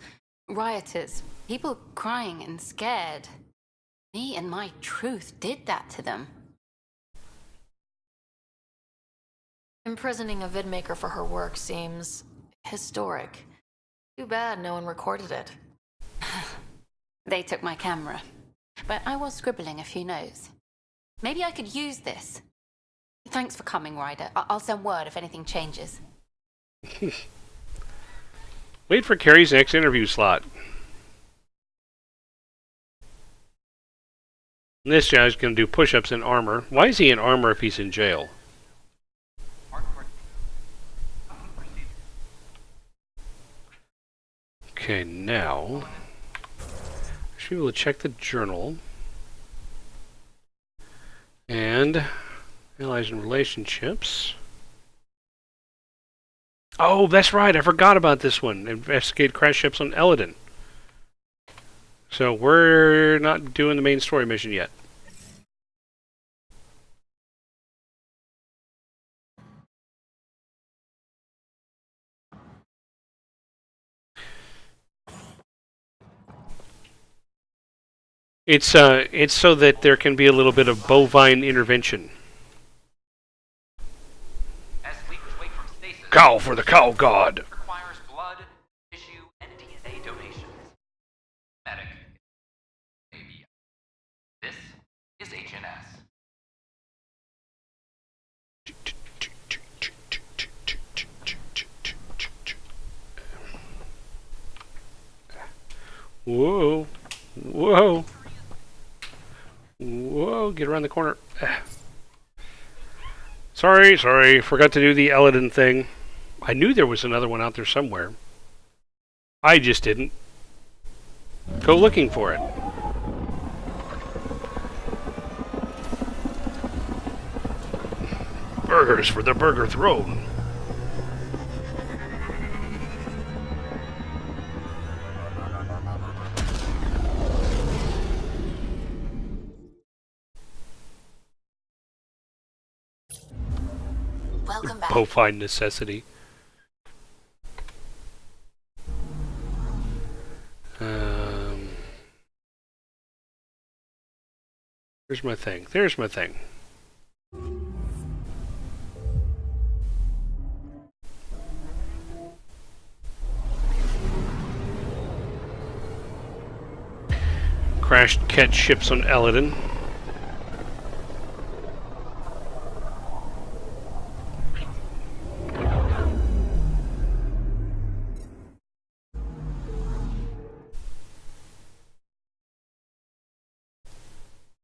Rioters, people crying and scared. Me and my truth did that to them. Imprisoning a vidmaker for her work seems historic. Too bad no one recorded it. They took my camera. But I was scribbling a few notes. Maybe I could use this. Thanks for coming, Ryder. I'll send word if anything changes. Wait for Carrie's next interview slot. This guy's going to do push-ups in armor. Why is he in armor if he's in jail? Okay, now should be able to check the journal and allies and relationships. Oh, that's right. I forgot about this one. Investigate crash ships on Eladin. So we're not doing the main story mission yet. It's so that there can be a little bit of bovine intervention. As leakers wake from stasis, Cow for the cow god. requires blood, tissue, and DNA donations. Medic. Maybe. This is HNS. Whoa. Whoa. Whoa, get around the corner. Sorry, forgot to do the Eladin thing. I knew there was another one out there somewhere. I just didn't go looking for it. Burgers for the burger throne. Welcome back. Bovine necessity. There's my thing. There's my thing. Crashed Ket ships on Eladin.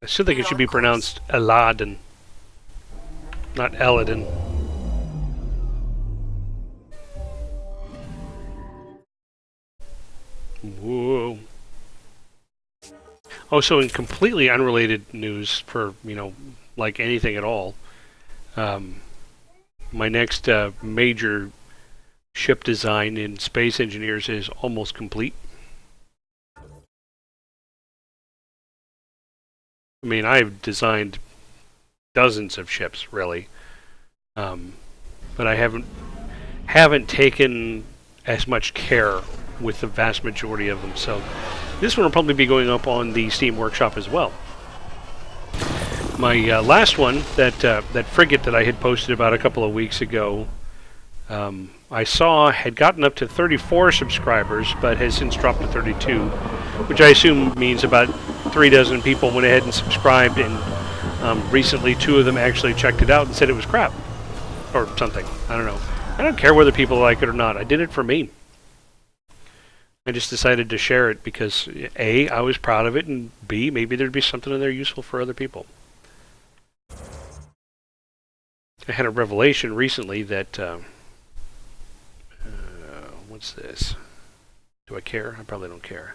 I still think it should be pronounced Eladin, not Eladin. Whoa. Oh, so in completely unrelated news for, like anything at all, my next major ship design in Space Engineers is almost complete. I mean, I've designed dozens of ships, really, but I haven't taken as much care with the vast majority of them. So this one will probably be going up on the Steam Workshop as well. My last one, that frigate that I had posted about a couple of weeks ago, I saw had gotten up to 34 subscribers, but has since dropped to 32. which I assume means about 3 dozen people went ahead and subscribed, and recently 2 of them actually checked it out and said it was crap or something. I don't know. I don't care whether people like it or not. I did it for me. I just decided to share it because A, I was proud of it, and B, maybe there'd be something in there useful for other people. I had a revelation recently that what's this? Do I care? I probably don't care.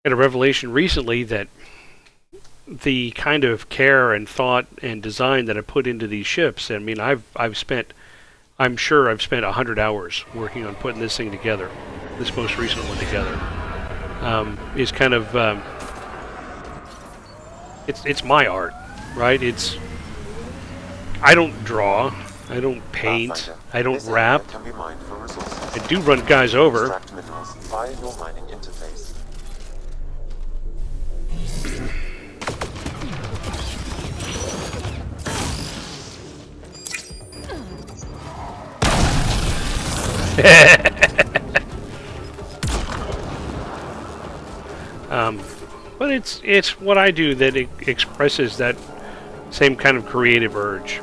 I had a revelation recently that the kind of care and thought and design that I put into these ships, I mean, I'm sure I've spent 100 hours working on putting this thing together, this most recent one together. Is kind of, it's my art, right? I don't draw, I don't paint, I don't rap. I do run guys over. Extract minerals via your mining interface. But it's what I do that expresses that same kind of creative urge.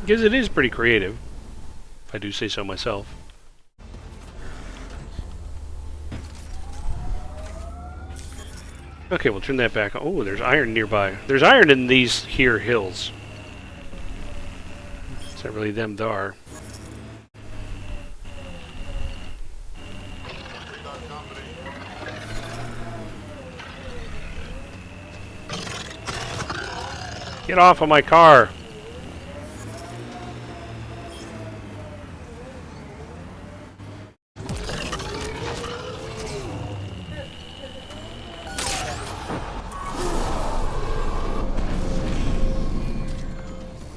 Because it is pretty creative, if I do say so myself. Okay, we'll turn that back on. Oh, there's iron nearby. There's iron in these here hills. It's not really them, though. Are. Get off of my car!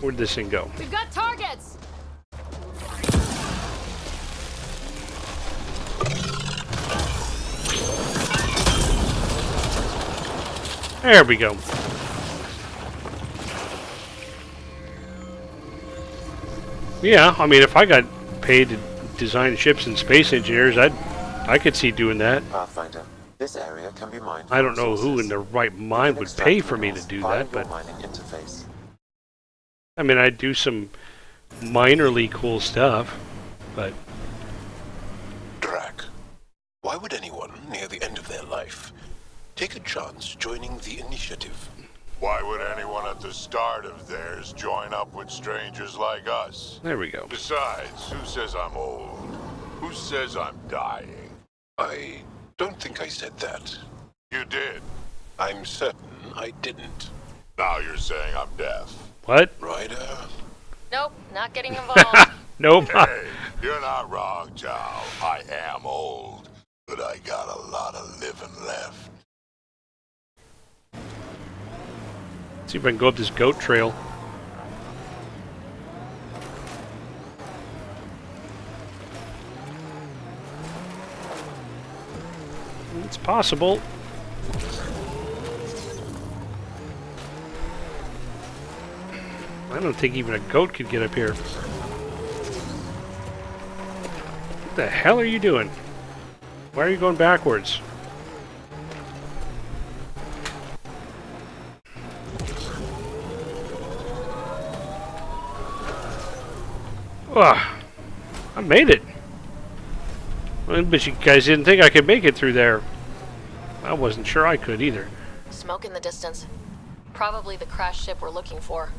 Where'd this thing go? We've got targets! There we go. Yeah, I mean, if I got paid to design ships and space engineers, I could see doing that. Pathfinder, this area can be mined. I don't know who in their right mind would pay for me to do that, but mining interface. I mean, I'd do some minorly cool stuff, but Drac, why would anyone near the end of their life take a chance joining the initiative? Why would anyone at the start of theirs join up with strangers like us? There we go. Besides, who says I'm old? Who says I'm dying? I don't think I said that. You did. I'm certain I didn't. Now you're saying I'm deaf. What? Ryder? Nope, not getting involved. Nope. Hey, you're not wrong, Chow. I am old, but I got a lot of living left. See if I can go up this goat trail. It's possible. I don't think even a goat could get up here. What the hell are you doing? Why are you going backwards? Ugh. I made it. Well, but you guys didn't think I could make it through there. I wasn't sure I could either. Smoke in the distance. Probably the crashed ship we're looking for.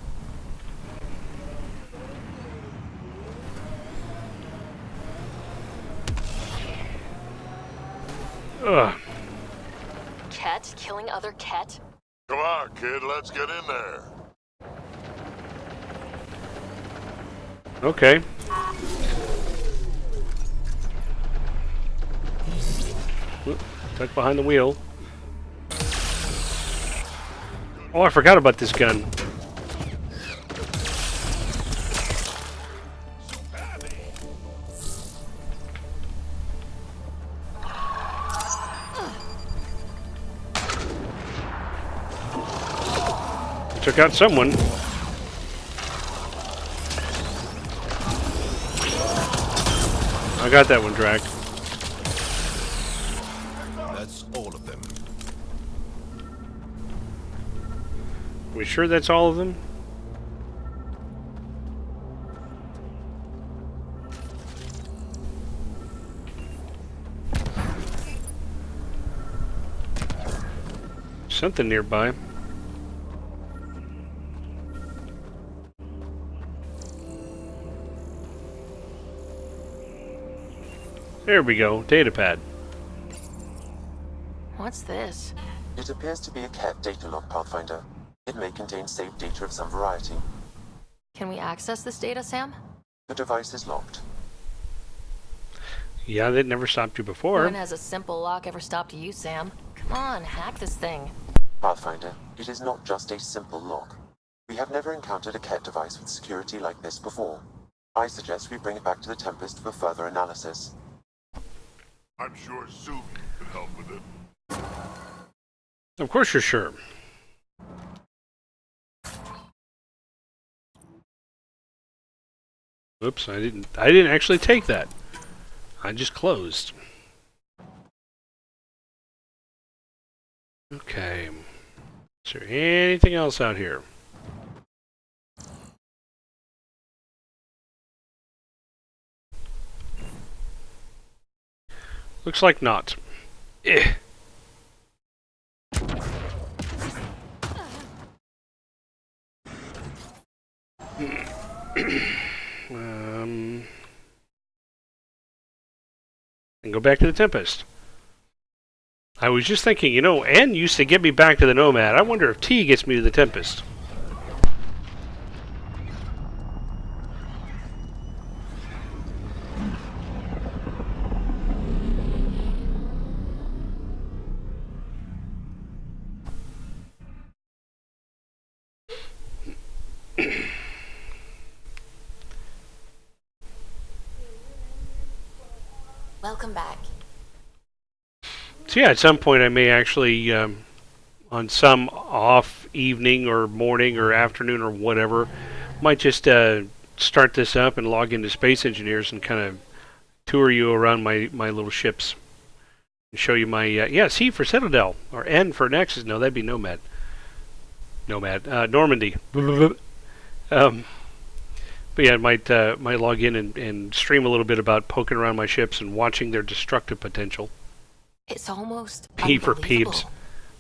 Ugh. Ket killing other Ket? Come on, kid, let's get in there. Okay. Oop, tuck behind the wheel. Oh, I forgot about this gun. Took out someone. I got that one, Drac. That's all of them. We sure that's all of them? Something nearby. There we go. Datapad. What's this? It appears to be a cat data log, Pathfinder. It may contain saved data of some variety. Can we access this data, Sam? The device is locked. Yeah, that never stopped you before. When has a simple lock ever stopped you, Sam? Come on, hack this thing. Pathfinder, it is not just a simple lock. We have never encountered a cat device with security like this before. I suggest we bring it back to the Tempest for further analysis. I'm sure Suvi could help with it. Of course you're sure. Oops, I didn't actually take that. I just closed. Okay. Is there anything else out here? Looks like not. Eh. And go back to the Tempest. I was just thinking, N used to get me back to the Nomad. I wonder if T gets me to the Tempest. Welcome back. So yeah, at some point I may actually, on some off evening or morning or afternoon or whatever, might just start this up and log into Space Engineers and kind of tour you around my little ships and show you my C for Citadel or N for Nexus. No, that'd be Nomad. Normandy. But yeah, I might log in and stream a little bit about poking around my ships and watching their destructive potential. It's almost P for unbelievable peeps.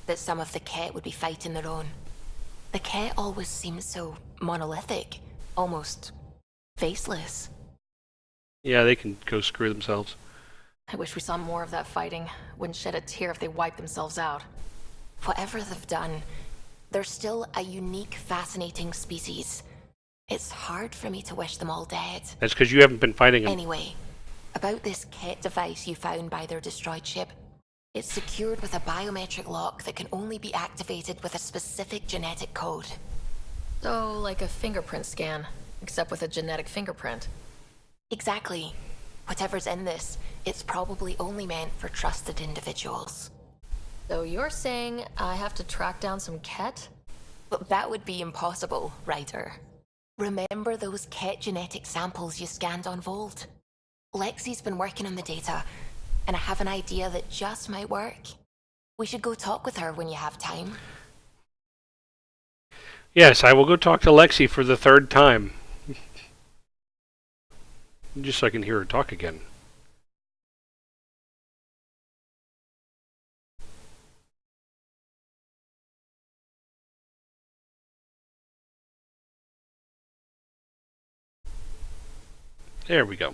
that some of the Ket would be fighting their own. The Ket always seems so monolithic, almost faceless. Yeah, they can go screw themselves. I wish we saw more of that fighting. Wouldn't shed a tear if they wiped themselves out. Whatever they've done, they're still a unique, fascinating species. It's hard for me to wish them all dead. That's because you haven't been fighting them. Anyway, about this Ket device you found by their destroyed ship. It's secured with a biometric lock that can only be activated with a specific genetic code. So, like a fingerprint scan, except with a genetic fingerprint. Exactly. Whatever's in this, it's probably only meant for trusted individuals. So you're saying I have to track down some Ket? But that would be impossible, Ryder. Remember those Ket genetic samples you scanned on Volt? Lexi's been working on the data, and I have an idea that just might work. We should go talk with her when you have time. Yes, I will go talk to Lexi for the third time. Just so I can hear her talk again. There we go.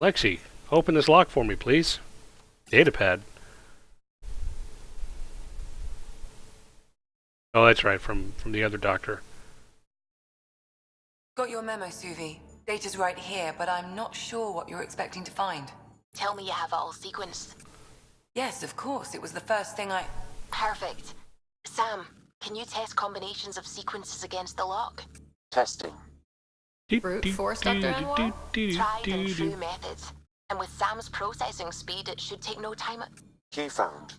Lexi, open this lock for me, please. Datapad. Oh, that's right, from the other doctor. Got your memo, Suvi. Data's right here, but I'm not sure what you're expecting to find. Tell me you have it all sequenced. Yes, of course. It was the first thing I... Perfect. Sam, can you test combinations of sequences against the lock? Testing. Brute force, Dr. Anwar? Tried and true methods. And with Sam's processing speed, it should take no time. Key found.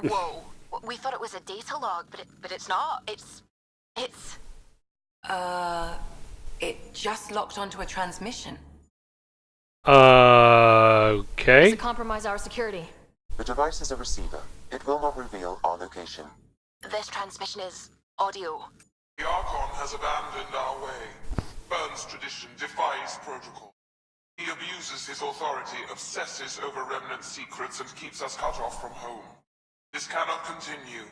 Whoa. We thought it was a data log, but it's not. It's... It just locked onto a transmission. Does Okay. it compromise our security? The device is a receiver. It will not reveal our location. This transmission is audio. The Archon has abandoned our way. Burns tradition, defies protocol. He abuses his authority, obsesses over remnant secrets, and keeps us cut off from home. This cannot continue.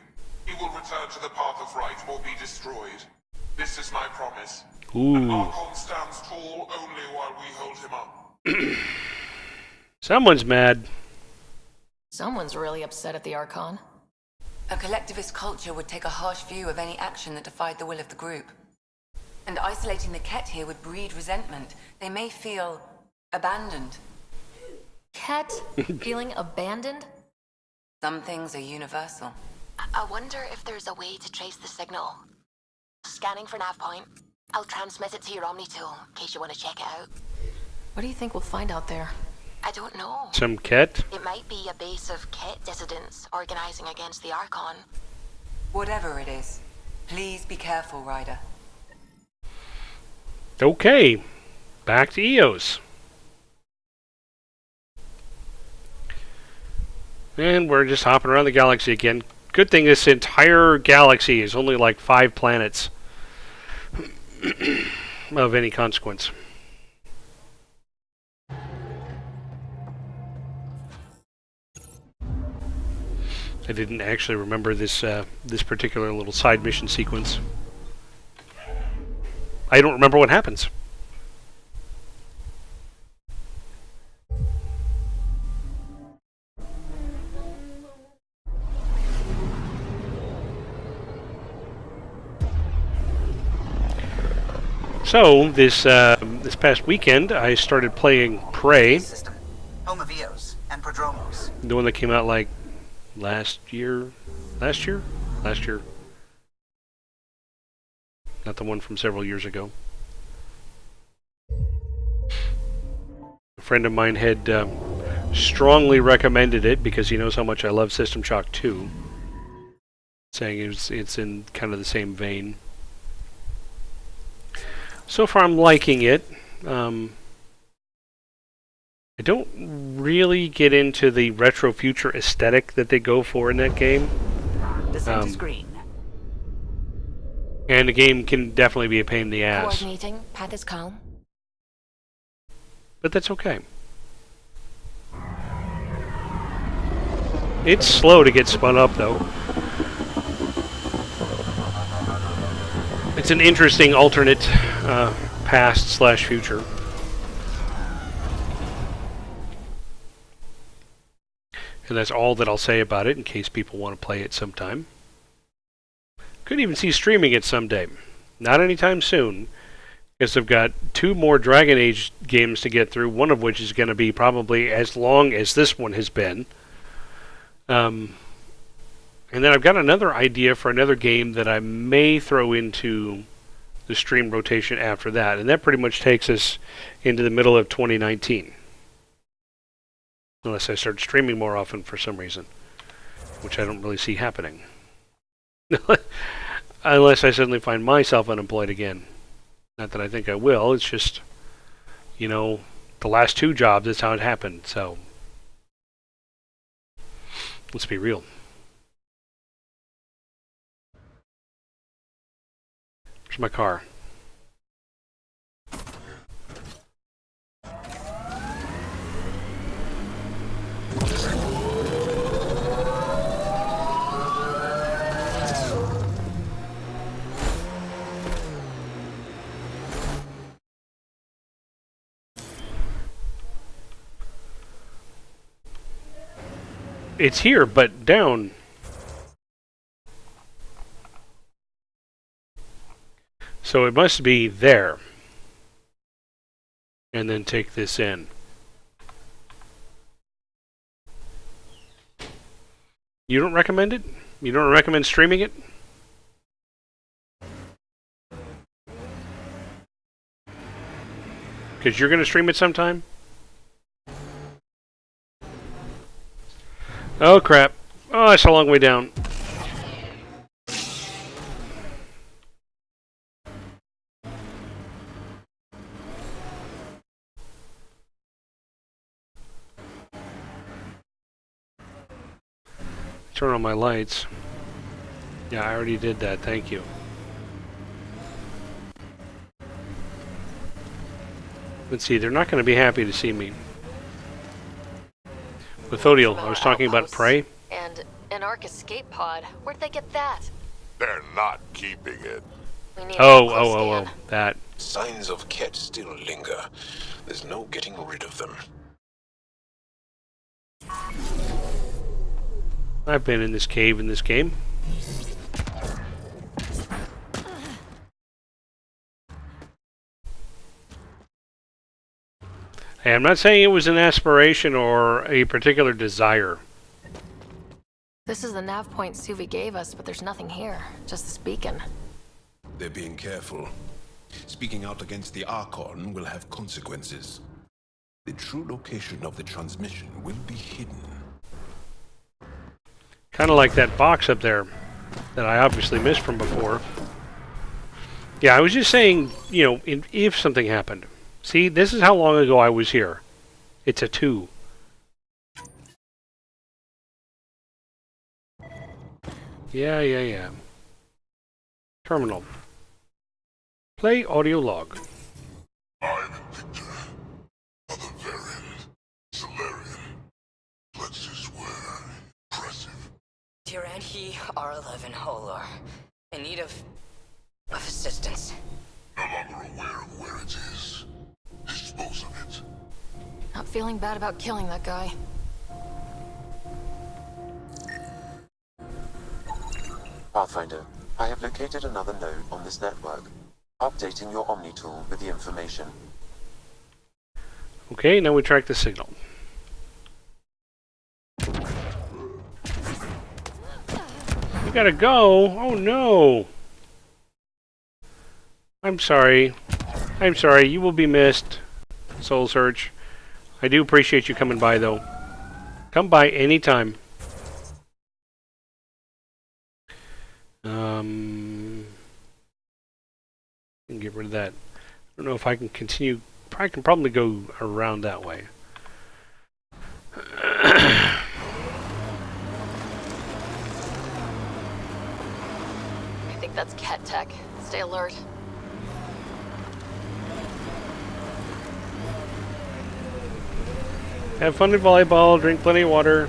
He will return to the path of right or be destroyed. This is my promise. An Ooh. Archon stands tall only while we hold him up. Someone's mad. Someone's really upset at the Archon. A collectivist culture would take a harsh view of any action that defied the will of the group. And isolating the Ket here would breed resentment. They may feel abandoned. Ket feeling abandoned? Some things are universal. I wonder if there's a way to trace the signal. Scanning for nav point. I'll transmit it to your Omni tool in case you want to check it out. What do you think we'll find out there? I don't know. Some Ket? It might be a base of Ket dissidents organizing against the Archon. Whatever it is, please be careful, Ryder. Okay. Back to EOS. And we're just hopping around the galaxy again. Good thing this entire galaxy is only like 5 planets of any consequence. I didn't actually remember this this particular little side mission sequence. I don't remember what happens. So this past weekend, I started playing Prey, System. Home of Eos and Prodromos. the one that came out like last year, not the one from several years ago. A friend of mine had strongly recommended it because he knows how much I love System Shock 2, saying it's in kind of the same vein. So far, I'm liking it. I don't really get into the retro future aesthetic that they go for in that game. Descent to screen. And the game can definitely be a pain in the ass. Coordinating. Path is calm. But that's okay. It's slow to get spun up, though. It's an interesting alternate past/future. And that's all that I'll say about it in case people want to play it sometime. Could even see streaming it someday. Not anytime soon, because I've got 2 more Dragon Age games to get through, one of which is going to be probably as long as this one has been. And then I've got another idea for another game that I may throw into the stream rotation after that. And that pretty much takes us into the middle of 2019. Unless I start streaming more often for some reason. Which I don't really see happening. Unless I suddenly find myself unemployed again. Not that I think I will, it's just, you know, the last 2 jobs, that's how it happened. So, let's be real. Where's my car? It's here, but down. So it must be there. And then take this in. You don't recommend it? You don't recommend streaming it? Because you're going to stream it sometime? Oh, crap. Oh, that's a long way down. turn on my lights. Yeah, I already did that. Thank you. Let's see. They're not going to be happy to see me. Methodiel, I was talking about prey. And an Ark escape pod. Where'd they get that? They're not keeping it. We need Oh, that. Signs of Ket still linger. There's no getting rid of them. I've been in this cave in this game. Hey, I'm not saying it was an aspiration or a particular desire. This is the nav point Suvi gave us, but there's nothing here. Just this beacon. They're being careful. Speaking out against the Archon will have consequences. The true location of the transmission will be hidden. Kind of like that box up there that I obviously missed from before. Yeah, I was just saying, you know, if something happened. See, this is how long ago I was here. It's a 2. Yeah. Terminal. Play audio log. I'm Victor. Other variant. Solarian. Plexus were impressive. Dear and he are 11 Holar. In need of assistance. No longer aware of where it is. Dispose of it. Not feeling bad about killing that guy. Pathfinder, I have located another node on this network. Updating your Omni tool with the information. Okay, now we track the signal. You gotta go! Oh no! I'm sorry. You will be missed, Soul Search. I do appreciate you coming by, though. Come by anytime. Get rid of that. I don't know if I can continue. I can probably go around that way. I think that's Ket Tech. Stay alert. Have fun at volleyball, drink plenty of water.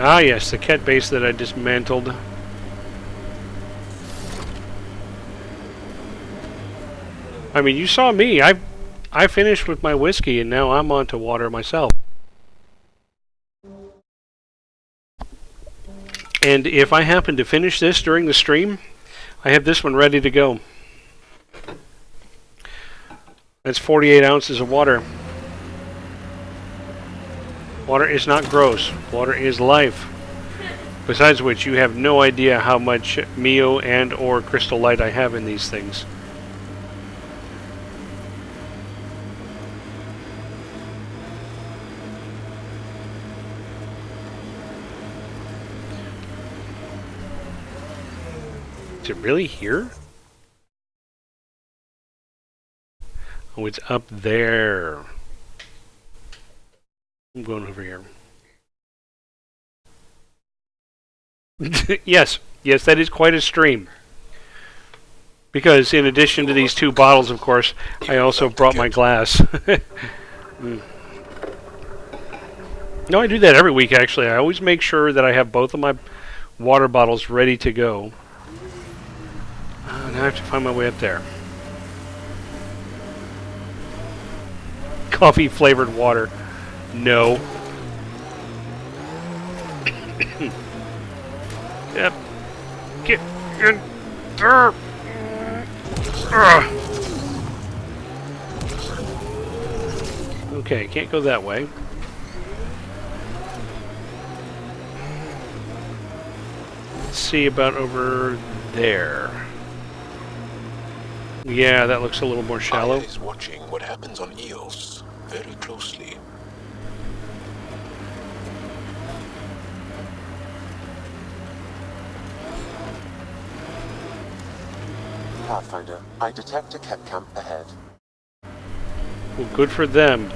Ah yes, the Ket base that I dismantled. I mean, you saw me. I finished with my whiskey and now I'm on to water myself. And if I happen to finish this during the stream, I have this one ready to go. That's 48 ounces of water. Water is not gross. Water is life. Besides which, you have no idea how much Mio and or Crystal Light I have in these things. Is it really here? Oh, it's up there. I'm going over here. Yes, that is quite a stream. Because in addition to these 2 bottles, of course, I also brought my glass. No, I do that every week, actually. I always make sure that I have both of my water bottles ready to go. Now I have to find my way up there. Coffee flavored water. No. Yep. Get in there. Okay, can't go that way. Let's see about over there. Yeah, that looks a little more shallow. Aya is watching what happens on Eos very closely. Pathfinder, I detect a Ket camp ahead. Well, good for them.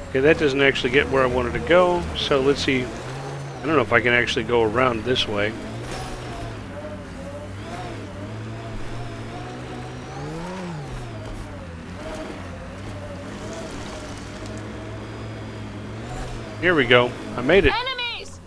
Okay, that doesn't actually get where I wanted to go, so let's see. I don't know if I can actually go around this way. Here we go. I made it. Enemies!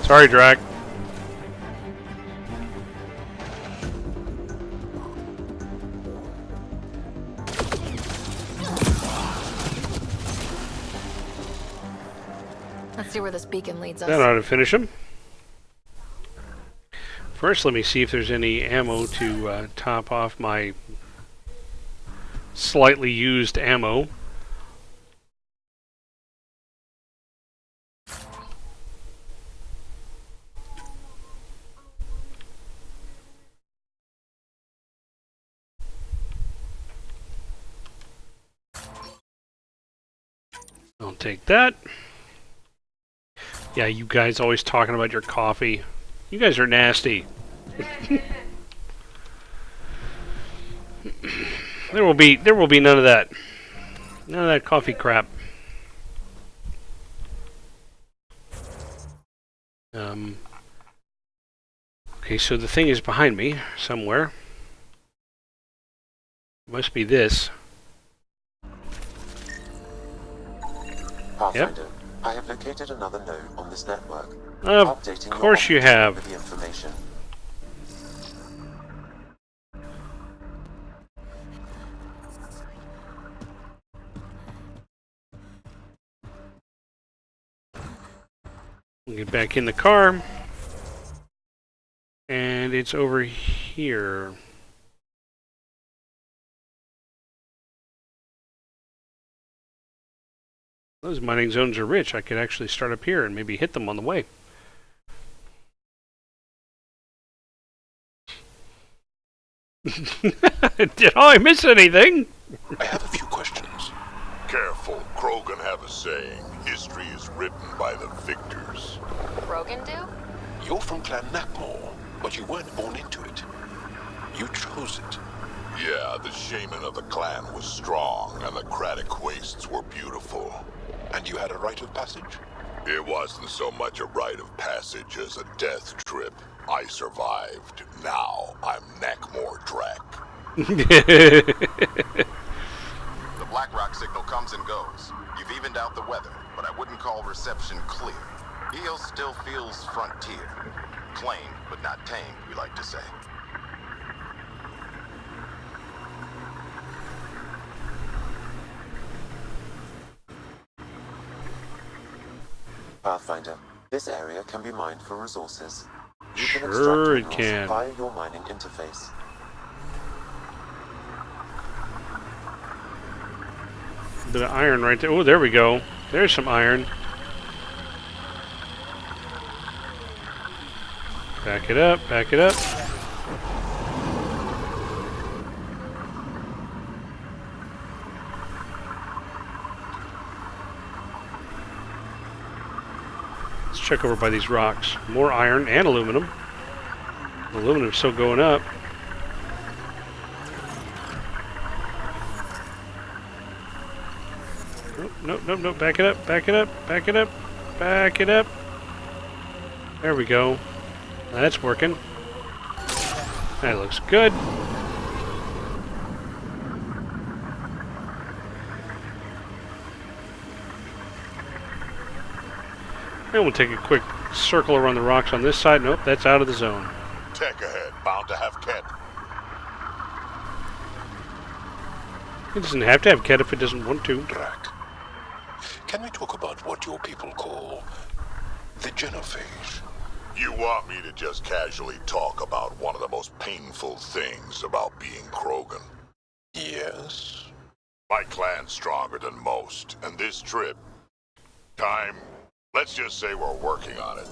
Sorry, Drac. Let's see where this beacon leads us. That ought to finish him. First, let me see if there's any ammo to top off my slightly used ammo. I'll take that. Yeah, you guys always talking about your coffee. You guys are nasty. There will be none of that. None of that coffee crap. Okay, so the thing is behind me somewhere. Must be this. Pathfinder, I have located another node on this network. Of course you have. With the information. We'll get back in the car. And it's over here. Those mining zones are rich. I could actually start up here and maybe hit them on the way. Did I miss anything? I have a few questions. Careful, Krogan have a saying. History is written by the victors. Rogan do? You're from Clan Nakmor, but you weren't born into it. You chose it. Yeah, the shaman of the clan was strong, and the Craddock wastes were beautiful. And you had a rite of passage? It wasn't so much a rite of passage as a death trip. I survived. Now I'm Nakmor Drac. The Black Rock signal comes and goes. You've evened out the weather, but I wouldn't call reception clear. Eos still feels frontier. Plain, but not tamed, we like to say. Pathfinder, this area can be mined for resources. You can Sure extract it can. via your mining interface. The iron right there. Oh, there we go. There's some iron. Back it up, back it up. Let's check over by these rocks. More iron and aluminum. Aluminum's still going up. Nope, nope, nope, back it up, back it up, back it up, back it up. There we go. That's working. That looks good. And we'll take a quick circle around the rocks on this side. Nope, that's out of the zone. Tech ahead, bound to have Ket. It doesn't have to have Ket if it doesn't want to. Drac, can we talk about what your people call the genophage? You want me to just casually talk about one of the most painful things about being Krogan? Yes. My clan's stronger than most, and this trip... let's just say we're working on it.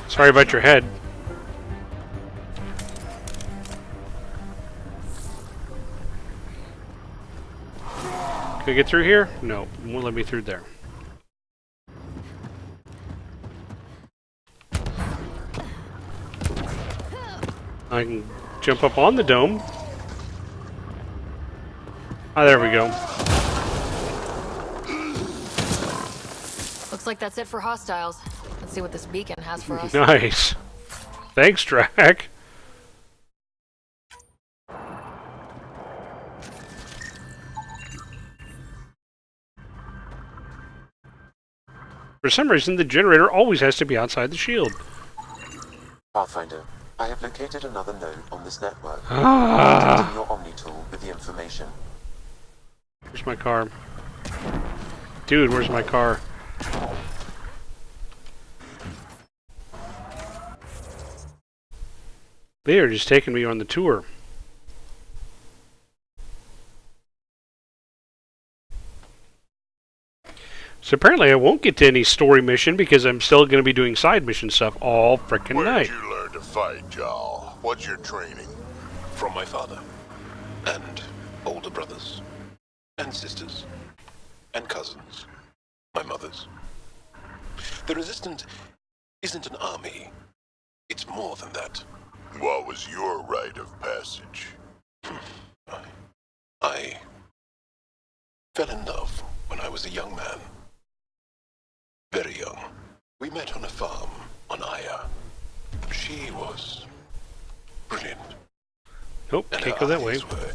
Sorry about your head. Can I get through here? No, it won't let me through there. I can jump up on the dome. Ah, there we go. Looks like that's it for hostiles. Let's see what this beacon has for us. Nice. Thanks, Drac. For some reason, the generator always has to be outside the shield. Pathfinder, I have located another node on this network. Ah. Contacting your Omni tool with the information. Where's my car? Dude, where's my car? They are just taking me on the tour. So apparently I won't get to any story mission because I'm still going to be doing side mission stuff all frickin' night. Where'd you learn to fight, Jarl? What's your training? From my father. And older brothers. And sisters. And cousins. My mother's. The Resistance isn't an army. It's more than that. What was your rite of passage? I fell in love when I was a young man. Very young. We met on a farm on Aya. She was brilliant. Nope, And can't her go that way. eyes were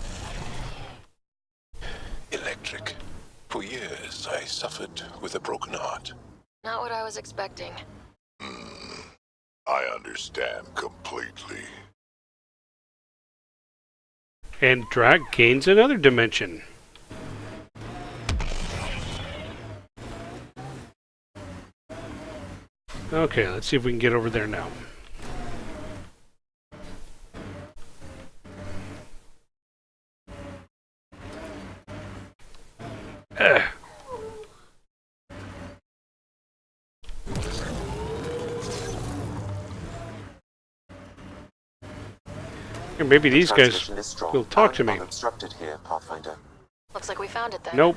electric. For years, I suffered with a broken heart. Not what I was expecting. I understand completely. And Drac gains another dimension. Okay, let's see if we can get over there now. Or maybe these guys will talk to me. Unobstructed here, Pathfinder. Looks like we found it then. Nope.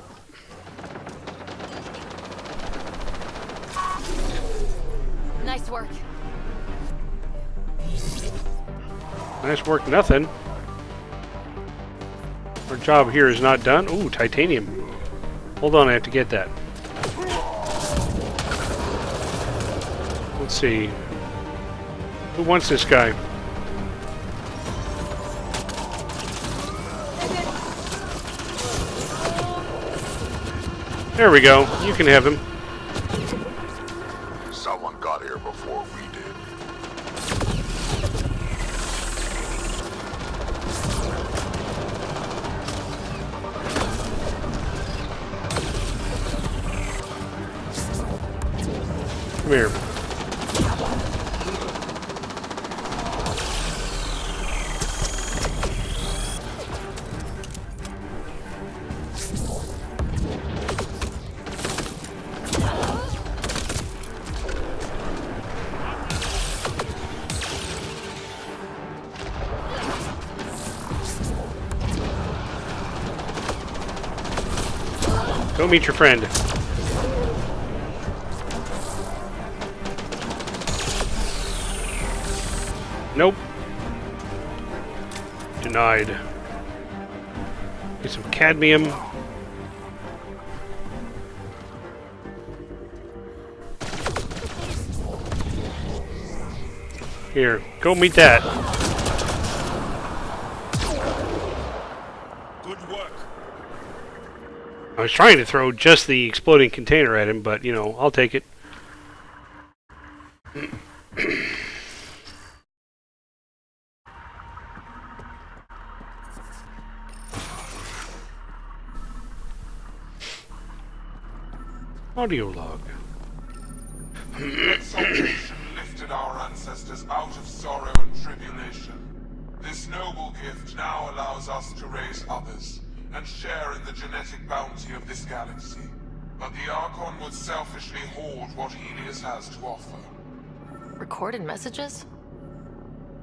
Nice work. Nice work, nothing. Our job here is not done. Ooh, titanium. Hold on, I have to get that. Let's see. Who wants this guy? There we go. You can have him. Someone got here before we did. Come here. Go meet your friend. Nope. Denied. Get some cadmium. Here, go meet that. Good work. I was trying to throw just the exploding container at him, but, you know, I'll take it. Audio log. Exaltation lifted our ancestors out of sorrow and tribulation. This noble gift now allows us to raise others and share in the genetic bounty of this galaxy. But the Archon would selfishly hoard what Helios has to offer. Recorded messages?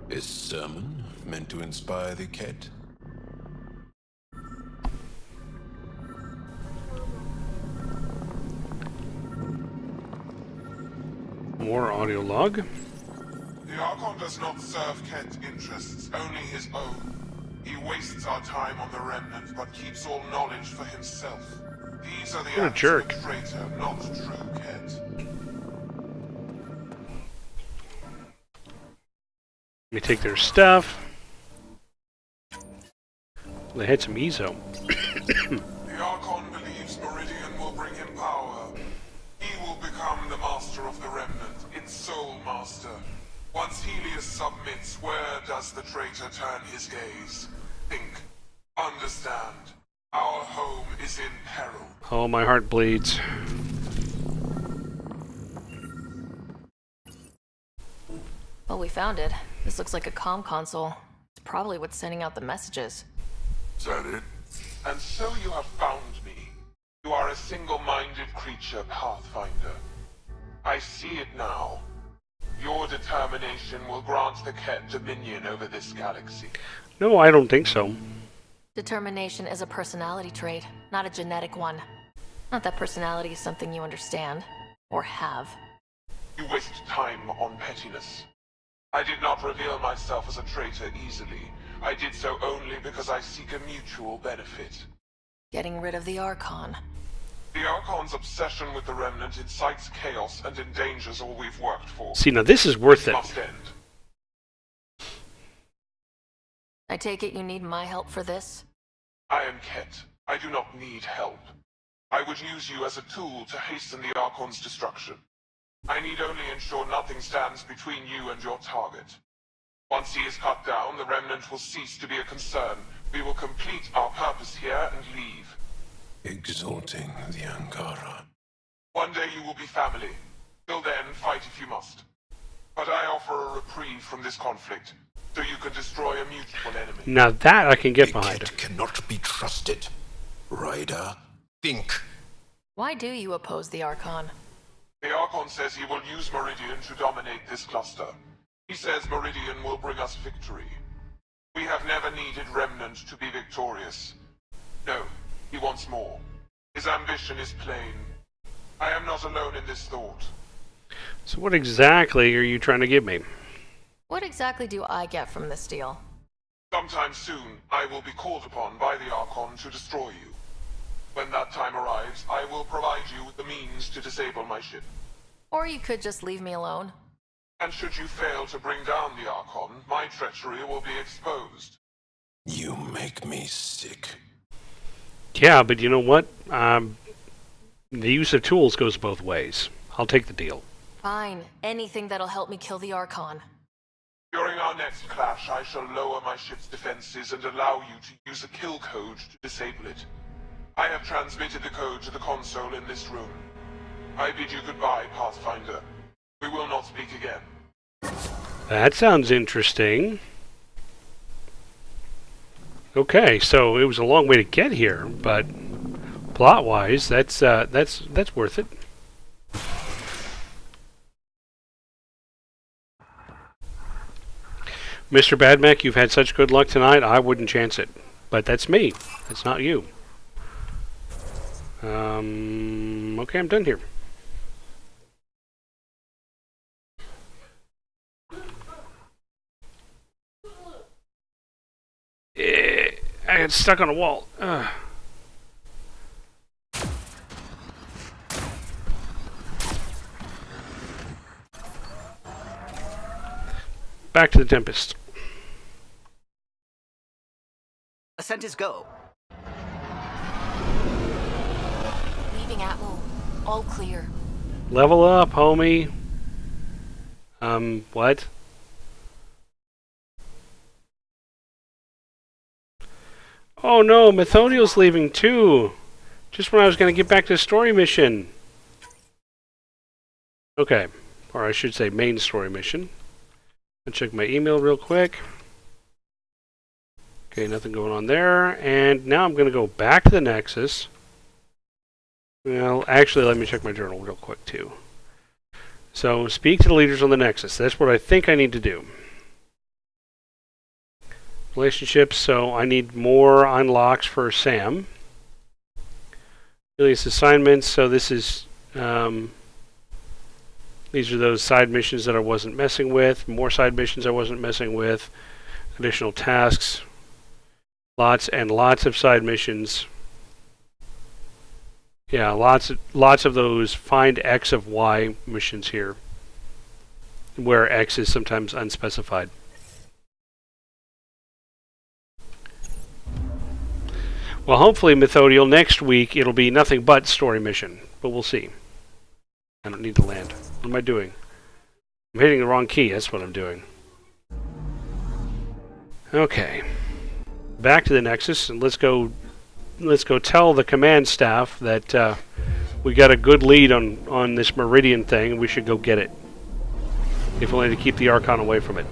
Is sermon meant to inspire the Ket? More audio log. The Archon does not serve Ket interests, only his own. He wastes our time on the Remnant, but keeps all knowledge for himself. These are the What a acts jerk. of a traitor, not true Ket. Let me take their stuff. They had some Ezo. The Archon believes Meridian will bring him power. He will become the master of the Remnant, its sole master. Once Helios submits, where does the traitor turn his gaze? Think. Understand. Our home is in peril. Oh, my heart bleeds. Well, we found it. This looks like a comm console. It's probably what's sending out the messages. Is that it? And so you have found me. You are a single-minded creature, Pathfinder. I see it now. Your determination will grant the Ket dominion over this galaxy. No, I don't think so. Determination is a personality trait, not a genetic one. Not that personality is something you understand. Or have. You waste time on pettiness. I did not reveal myself as a traitor easily. I did so only because I seek a mutual benefit. Getting rid of the Archon. The Archon's obsession with the Remnant incites chaos and endangers all we've worked for. See, now this is worth it. Must end. I take it you need my help for this? I am Ket. I do not need help. I would use you as a tool to hasten the Archon's destruction. I need only ensure nothing stands between you and your target. Once he is cut down, the Remnant will cease to be a concern. We will complete our purpose here and leave. Exalting the Ankara. One day you will be family. Till then, fight if you must. But I offer a reprieve from this conflict, so you can destroy a mutual enemy. Now that I can get behind. Ket cannot be trusted. Ryder, think. Why do you oppose the Archon? The Archon says he will use Meridian to dominate this cluster. He says Meridian will bring us victory. We have never needed Remnant to be victorious. No, he wants more. His ambition is plain. I am not alone in this thought. So what exactly are you trying to give me? What exactly do I get from this deal? Sometime soon, I will be called upon by the Archon to destroy you. When that time arrives, I will provide you with the means to disable my ship. Or you could just leave me alone. And should you fail to bring down the Archon, my treachery will be exposed. You make me sick. Yeah, but you know what? The use of tools goes both ways. I'll take the deal. Fine. Anything that'll help me kill the Archon. During our next clash, I shall lower my ship's defenses and allow you to use a kill code to disable it. I have transmitted the code to the console in this room. I bid you goodbye, Pathfinder. We will not speak again. That sounds interesting. Okay, so it was a long way to get here, but plot-wise, that's worth it. Mr. Badmac, you've had such good luck tonight, I wouldn't chance it. But that's me. That's not you. Okay, I'm done here. I got stuck on a wall. Back to the Tempest. Ascent is go. Reporting Atwell. All clear. Level up, homie. What? Oh no, Methodiel's leaving too. Just when I was going to get back to the story mission. Okay. Or I should say main story mission. I'll check my email real quick. Okay, nothing going on there. And now I'm going to go back to the Nexus. Well, actually, let me check my journal real quick too. So, speak to the leaders on the Nexus. That's what I think I need to do. Relationships, so I need more unlocks for Sam. Alias assignments, so this is... these are those side missions that I wasn't messing with. More side missions I wasn't messing with. Additional tasks. Lots and lots of side missions. Yeah, lots of those find X of Y missions here, where X is sometimes unspecified. Well, hopefully, Methodiel, next week it'll be nothing but story mission, but we'll see. I don't need to land. What am I doing? I'm hitting the wrong key, that's what I'm doing. Okay. Back to the Nexus, and let's go tell the command staff that we got a good lead on this Meridian thing, and we should go get it. If only to keep the Archon away from it.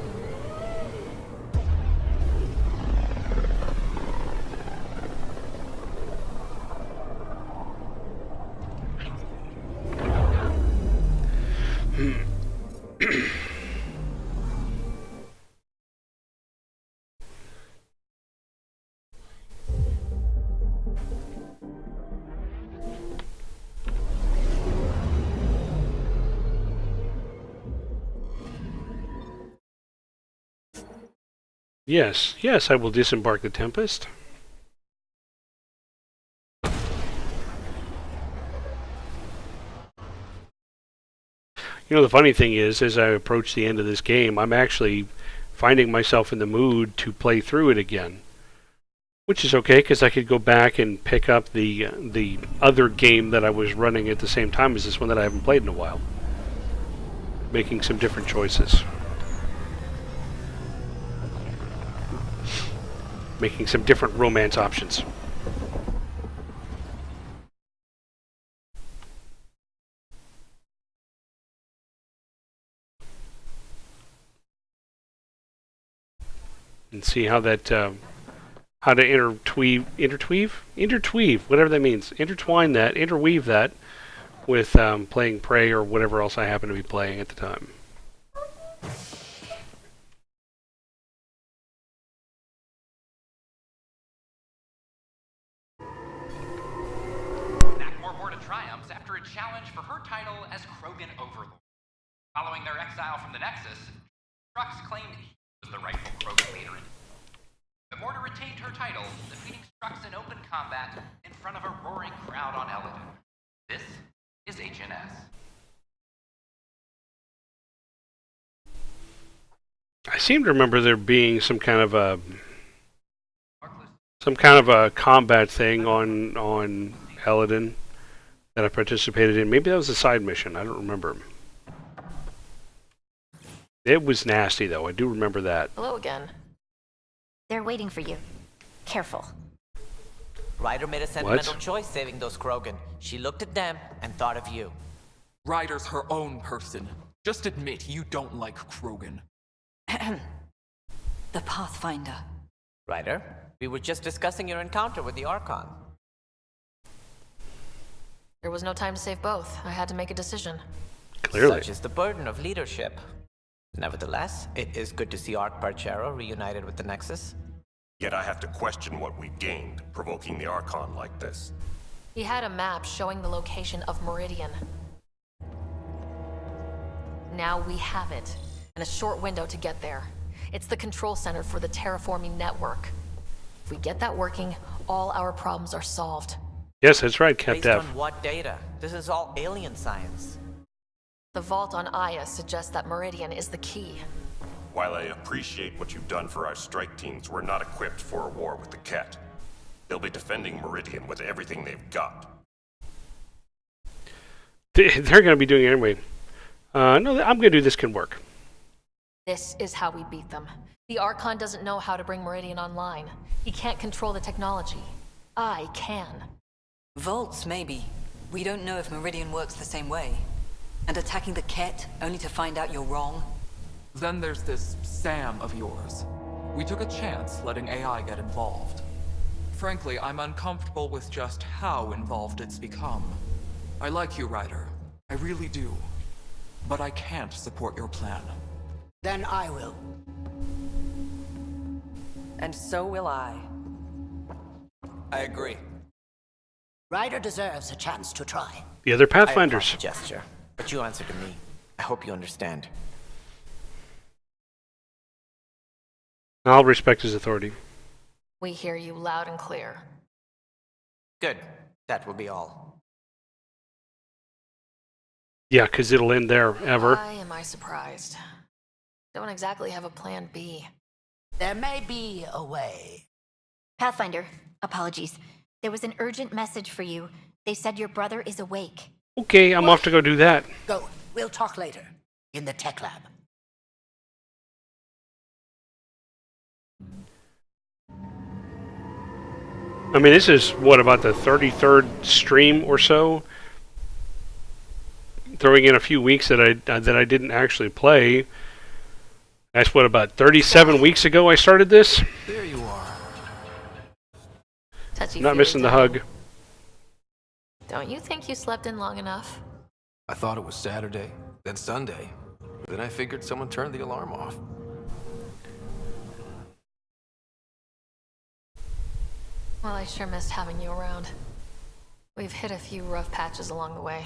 Yes, yes, I will disembark the Tempest. You know, the funny thing is, as I approach the end of this game, I'm actually finding myself in the mood to play through it again. Which is okay, because I could go back and pick up the other game that I was running at the same time as this one that I haven't played in a while. Making some different choices. Making some different romance options. And see how that, how to interweave, whatever that means. Interweave that with playing Prey or whatever else I happen to be playing at the time. Triumphs after a challenge for her title as Krogan Overlord. Following their exile from the Nexus, Strux claimed he was the rightful Krogan leader. But Mortar retained her title, defeating Strux in open combat in front of a roaring crowd on Eladon. This is HNS. I seem to remember there being some kind of a combat thing on Eladon that I participated in. Maybe that was a side mission. I don't remember. It was nasty, though. I do remember that. Hello again. They're waiting for you. Careful. Ryder made a sentimental choice saving those Krogan. She looked at them and thought of you. Ryder's her own person. Just admit you don't like Krogan. The Pathfinder. Ryder, we were just discussing your encounter with the Archon. There was no time to save both. I had to make a decision. Clearly. Such is the burden of leadership. Nevertheless, it is good to see Arc Parchero reunited with the Nexus. Yet I have to question what we gained, provoking the Archon like this. He had a map showing the location of Meridian. Now we have it, and a short window to get there. It's the control center for the terraforming network. If we get that working, all our problems are solved. Yes, that's right, Cat Based Dev. on what data? This is all alien science. The vault on Aya suggests that Meridian is the key. While I appreciate what you've done for our strike teams, we're not equipped for a war with the Ket. They'll be defending Meridian with everything they've got. They're going to be doing it anyway. No, I'm going to do this can work. This is how we beat them. The Archon doesn't know how to bring Meridian online. He can't control the technology. I can. Volts, maybe. We don't know if Meridian works the same way. And attacking the Ket, only to find out you're wrong? Then there's this Sam of yours. We took a chance letting AI get involved. Frankly, I'm uncomfortable with just how involved it's become. I like you, Ryder. I really do. But I can't support your plan. Then I will. And so will I. I agree. Ryder deserves a chance to try. The other I applaud Pathfinders. the gesture, but you answer to me. I hope you understand. I'll respect his authority. We hear you loud and clear. Good. That will be all. Yeah, because it'll end there, ever. Why am I surprised? Don't exactly have a plan B. There may be a way. Pathfinder, apologies. There was an urgent message for you. They said your brother is awake. Okay, I'm off to go do that. Go. We'll talk later. In the tech lab. I mean, this is, what, about the 33rd stream or so? Throwing in a few weeks that I didn't actually play. That's what, about 37 weeks ago I started this? There you are. Not missing the hug. Don't you think you slept in long enough? I thought it was Saturday, then Sunday. But then I figured someone turned the alarm off. Well, I sure missed having you around. We've hit a few rough patches along the way.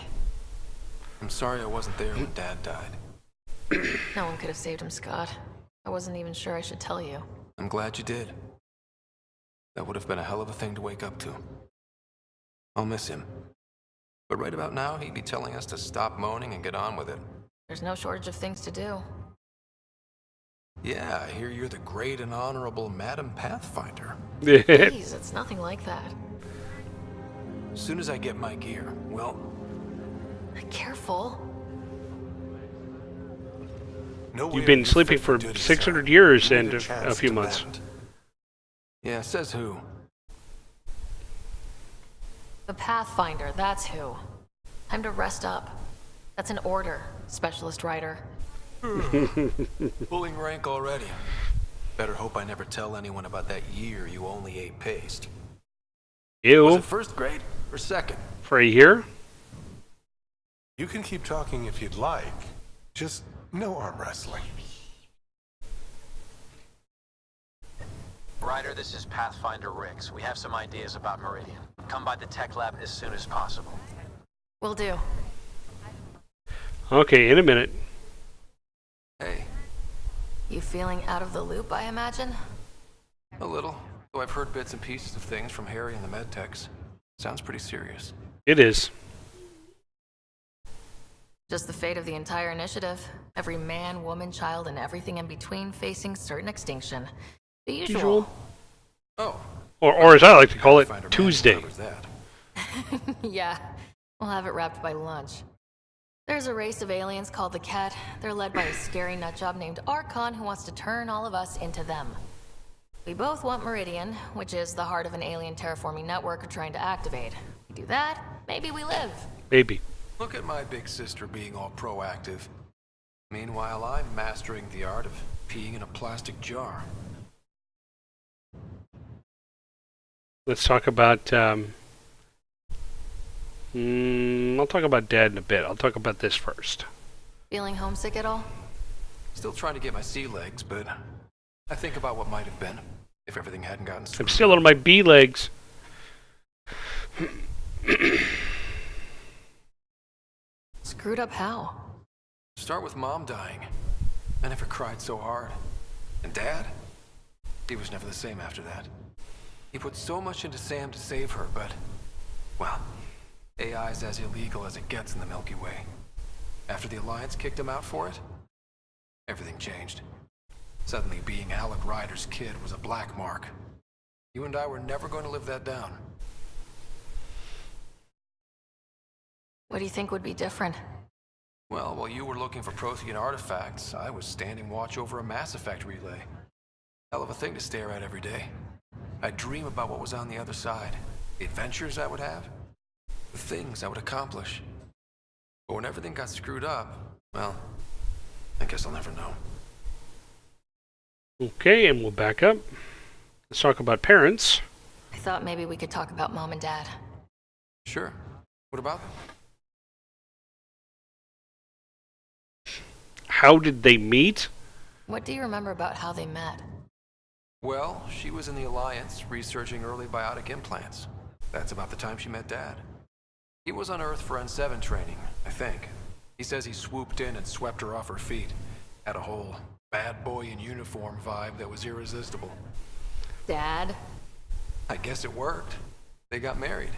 I'm sorry I wasn't there when Dad died. No one could have saved him, Scott. I wasn't even sure I should tell you. I'm glad you did. That would have been a hell of a thing to wake up to. I'll miss him. But right about now, he'd be telling us to stop moaning and get on with it. There's no shortage of things to do. Yeah, I hear you're the great and honorable Madam Pathfinder. Please, it's nothing like that. As soon as I get my gear, well... Careful. No You've been sleeping for 600 years and a few months. Yeah, says who? The Pathfinder, that's who. Time to rest up. That's an order, Specialist Ryder. Pulling rank already. Better hope I never tell anyone about that year you only ate paste. Ew. Was it first grade or second? For a year? You can keep talking if you'd like. Just no arm wrestling. Ryder, this is Pathfinder Riggs. We have some ideas about Meridian. Come by the tech lab as soon as possible. Will do. Okay, in a minute. Hey. You feeling out of the loop, I imagine? A little. Though I've heard bits and pieces of things from Harry and the medtechs. Sounds pretty serious. It is. Just the fate of the entire initiative. Every man, woman, child, and everything in between facing certain extinction. The usual. Oh. Or as I like to call it, Tuesday. Yeah, we'll have it wrapped by lunch. There's a race of aliens called the Ket. They're led by a scary nutjob named Archon who wants to turn all of us into them. We both want Meridian, which is the heart of an alien terraforming network we're trying to activate. We do that, maybe we live. Maybe. Look at my big sister being all proactive. Meanwhile, I'm mastering the art of peeing in a plastic jar. Let's talk about... I'll talk about Dad in a bit. I'll talk about this first. Feeling homesick at all? Still trying to get my sea legs, but I think about what might have been if everything hadn't gotten I'm screwed. still on my B legs. Screwed up how? Start with Mom dying. I never cried so hard. And Dad? He was never the same after that. He put so much into Sam to save her, but... well, AI's as illegal as it gets in the Milky Way. After the Alliance kicked him out for it, everything changed. Suddenly being Alec Ryder's kid was a black mark. You and I were never going to live that down. What do you think would be different? Well, while you were looking for Prothean artifacts, I was standing watch over a Mass Effect relay. Hell of a thing to stare at every day. I'd dream about what was on the other side, the adventures I would have, the things I would accomplish. But when everything got screwed up, well, I guess I'll never know. Okay, and we'll back up. Let's talk about parents. I thought maybe we could talk about Mom and Dad. Sure. What about them? How did they meet? What do you remember about how they met? Well, she was in the Alliance researching early biotic implants. That's about the time she met Dad. He was on Earth for N7 training, I think. He says he swooped in and swept her off her feet. Had a whole bad boy in uniform vibe that was irresistible. Dad? I guess it worked. They got married.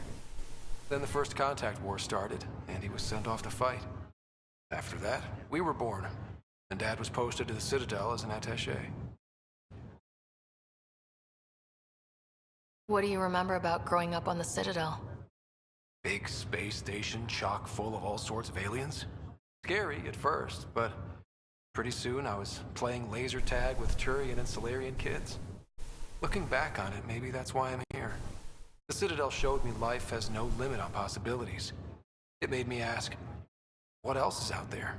Then the First Contact War started, and he was sent off to fight. After that, we were born, and Dad was posted to the Citadel as an attaché. What do you remember about growing up on the Citadel? Big space station chock full of all sorts of aliens. Scary at first, but pretty soon I was playing laser tag with Turian and Solarian kids. Looking back on it, maybe that's why I'm here. The Citadel showed me life has no limit on possibilities. It made me ask, what else is out there?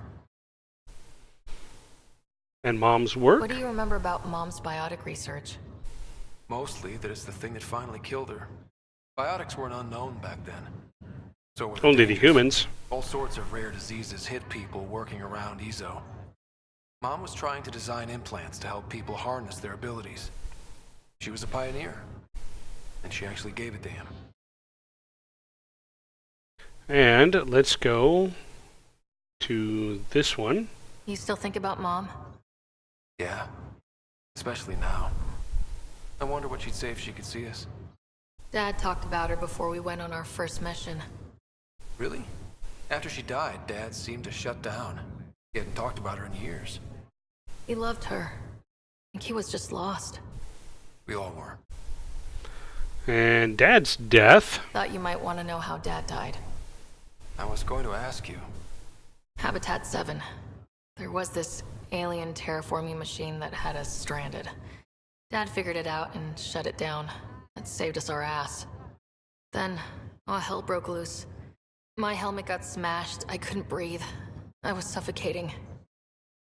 And Mom's work? What do you remember about Mom's biotic research? Mostly that it's the thing that finally killed her. Biotics were an unknown back then. So were Only the dangers. humans. All sorts of rare diseases hit people working around EZO. Mom was trying to design implants to help people harness their abilities. She was a pioneer, and she actually gave it to him. And let's go to this one. You still think about Mom? Yeah, especially now. I wonder what she'd say if she could see us. Dad talked about her before we went on our first mission. Really? After she died, Dad seemed to shut down. He hadn't talked about her in years. He loved her. I think he was just lost. We all were. And Dad's death. Thought you might want to know how Dad died. I was going to ask you. Habitat 7. There was this alien terraforming machine that had us stranded. Dad figured it out and shut it down. It saved us our ass. Then, all hell broke loose. My helmet got smashed. I couldn't breathe. I was suffocating.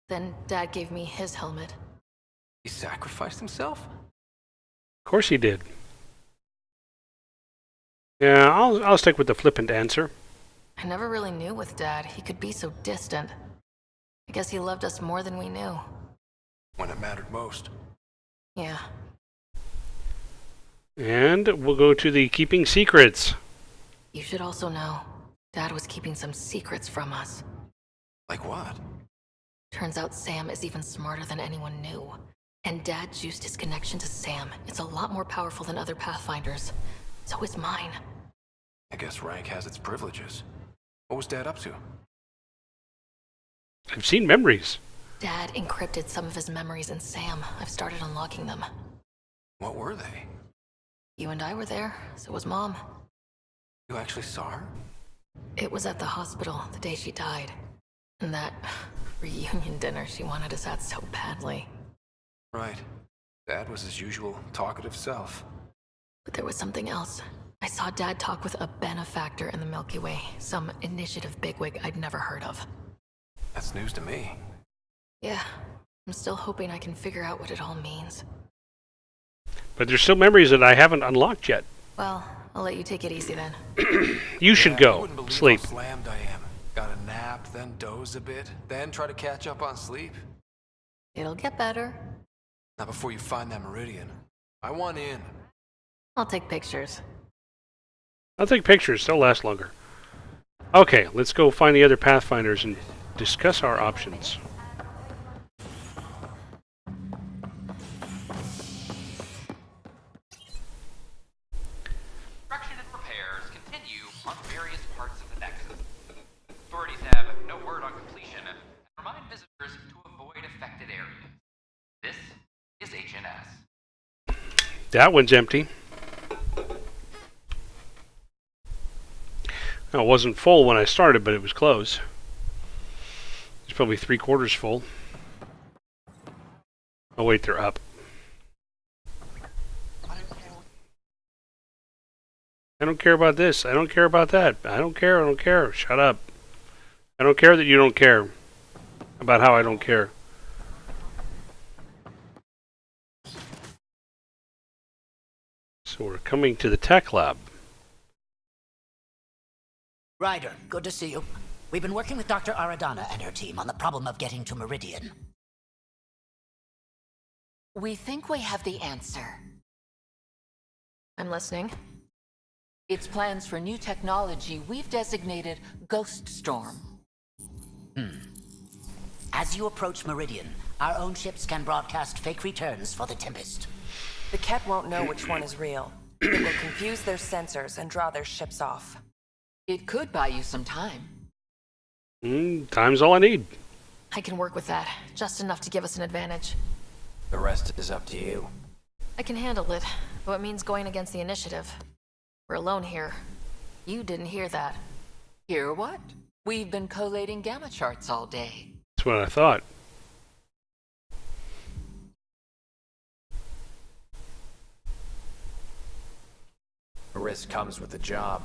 Then Dad gave me his helmet. He sacrificed himself? Of course he did. Yeah, I'll stick with the flippant answer. I never really knew with Dad. He could be so distant. I guess he loved us more than we knew. When it mattered most. Yeah. And we'll go to the keeping secrets. You should also know, Dad was keeping some secrets from us. Like what? Turns out Sam is even smarter than anyone knew. And Dad juiced his connection to Sam. It's a lot more powerful than other Pathfinders. So is mine. I guess rank has its privileges. What was Dad up to? I've seen memories. Dad encrypted some of his memories in Sam. I've started unlocking them. What were they? You and I were there, so was Mom. You actually saw her? It was at the hospital the day she died. And that reunion dinner she wanted us at so badly. Right. Dad was his usual talkative self. But there was something else. I saw Dad talk with a benefactor in the Milky Way, some initiative bigwig I'd never heard of. That's news to me. Yeah, I'm still hoping I can figure out what it all means. But there's still memories that I haven't unlocked yet. Well, I'll let you take it easy then. You should You go. wouldn't believe Sleep. how slammed I am. Got a nap, then doze a bit, then try to catch up on sleep. It'll get better. Not before you find that Meridian. I want in. I'll take pictures. I'll take pictures. They'll last longer. Okay, let's go find the other Pathfinders and discuss our options. Construction and repairs continue on various parts of the Nexus. Authorities have no word on completion and remind visitors to avoid affected areas. This is HNS. That one's empty. No, it wasn't full when I started, but it was close. It's probably 3/4 full. Oh wait, they're up. I don't care about this. I don't care about that. I don't care. I don't care. Shut up. I don't care that you don't care about how I don't care. So we're coming to the tech lab. Ryder, good to see you. We've been working with Dr. Aradana and her team on the problem of getting to Meridian. We think we have the answer. I'm listening. It's plans for new technology we've designated Ghost Storm. As you approach Meridian, our own ships can broadcast fake returns for the Tempest. The Ket won't know which one is real. It will confuse their sensors and draw their ships off. It could buy you some time. Time's all I need. I can work with that. Just enough to give us an advantage. The rest is up to you. I can handle it, though it means going against the initiative. We're alone here. You didn't hear that. Hear what? We've been collating gamma charts all day. That's what I thought. A risk comes with the job.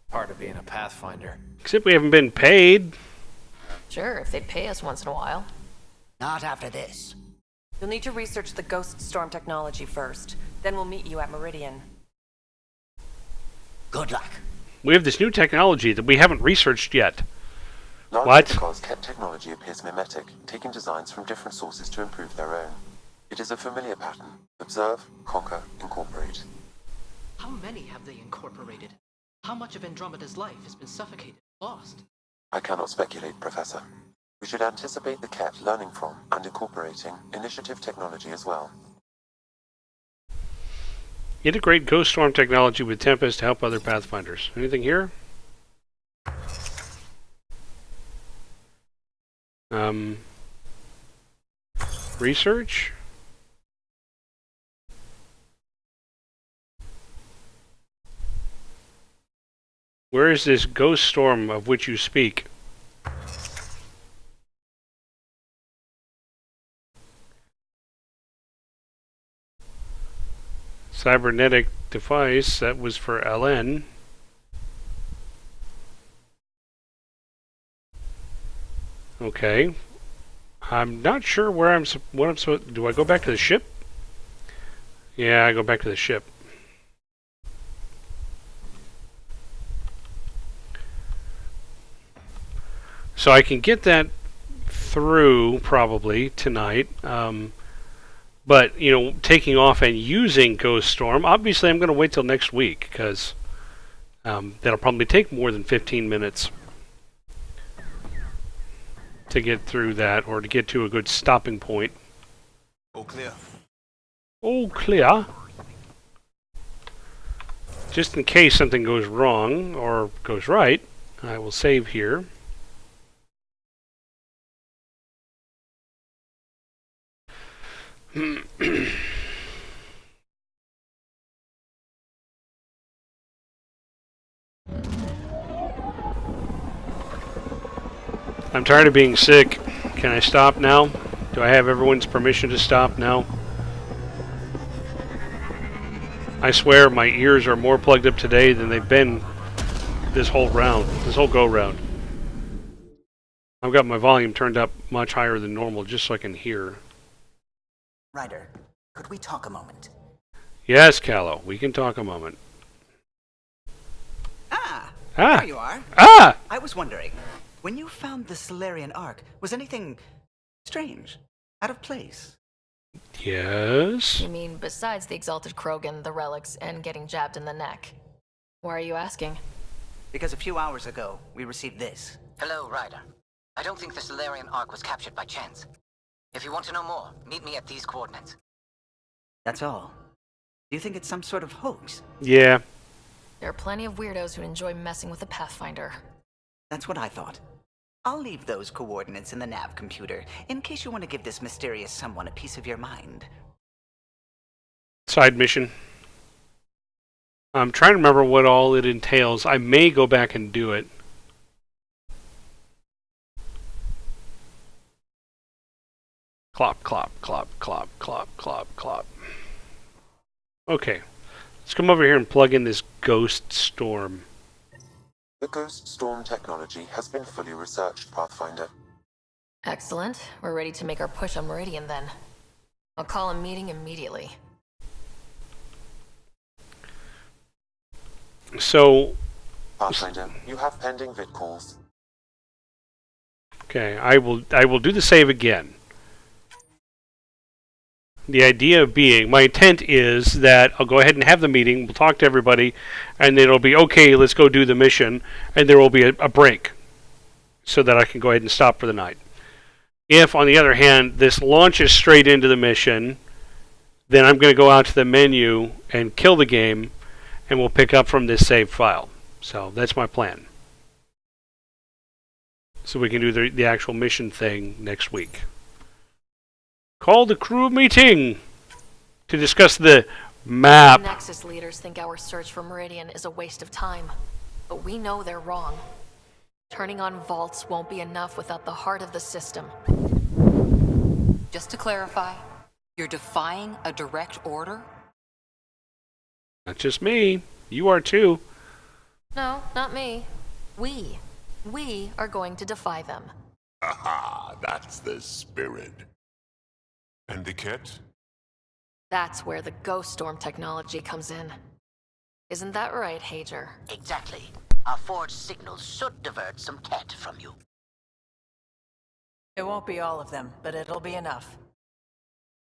Part of being a Pathfinder. Except we haven't been paid. Sure, if they'd pay us once in a while. Not after this. You'll need to research the Ghost Storm technology first. Then we'll meet you at Meridian. Good luck. We have this new technology that we haven't researched yet. Largely What? because Ket technology appears mimetic, taking designs from different sources to improve their own. It is a familiar pattern. Observe, conquer, incorporate. How many have they incorporated? How much of Andromeda's life has been suffocated, lost? I cannot speculate, Professor. We should anticipate the Ket learning from and incorporating initiative technology as well. Integrate Ghost Storm technology with Tempest to help other Pathfinders. Anything here? Research? Where is this Ghost Storm of which you speak? Cybernetic device, that was for LN. Okay. I'm not sure where what I'm supposed. Do I go back to the ship? Yeah, I go back to the ship. So I can get that through probably tonight. But, you know, taking off and using Ghost Storm, obviously I'm going to wait till next week, because that'll probably take more than 15 minutes to get through that, or to get to a good stopping point. All clear. All clear. Just in case something goes wrong, or goes right, I will save here. I'm tired of being sick. Can I stop now? Do I have everyone's permission to stop now? I swear my ears are more plugged up today than they've been this whole round, this whole go-round. I've got my volume turned up much higher than normal just so I can hear. Ryder, could we talk a moment? Yes, Callow, we can talk a moment. There you are. I was wondering, when you found the Solarian Ark, was anything strange, out of place? Yes? You mean besides the Exalted Krogan, the relics, and getting jabbed in the neck? Why are you asking? Because a few hours ago, we received this. Hello, Ryder. I don't think the Solarian Ark was captured by chance. If you want to know more, meet me at these coordinates. That's all. Do you think it's some sort of hoax? Yeah. There are plenty of weirdos who enjoy messing with the Pathfinder. That's what I thought. I'll leave those coordinates in the nav computer, in case you want to give this mysterious someone a piece of your mind. Side mission. I'm trying to remember what all it entails. I may go back and do it. Clop, clop, clop, clop, clop, clop, clop. Okay. Let's come over here and plug in this Ghost Storm. The Ghost Storm technology has been fully researched, Pathfinder. Excellent. We're ready to make our push on Meridian then. I'll call a meeting immediately. So... Pathfinder, you have pending vid calls. Okay, I will do the save again. The idea being, my intent is that I'll go ahead and have the meeting, we'll talk to everybody, and then it'll be, okay, let's go do the mission, and there will be a break, so that I can go ahead and stop for the night. If, on the other hand, this launches straight into the mission, then I'm going to go out to the menu and kill the game, and we'll pick up from this save file. So that's my plan. So we can do the actual mission thing next week. Call the crew meeting to discuss the map. Nexus leaders think our search for Meridian is a waste of time, but we know they're wrong. Turning on vaults won't be enough without the heart of the system. Just to clarify, you're defying a direct order? Not just me. You are too. No, not me. We are going to defy them. Aha, that's the spirit. And the cat? That's where the Ghost Storm technology comes in. Isn't that right, Hager? Exactly. Our forged signals should divert some cat from you. It won't be all of them, but it'll be enough.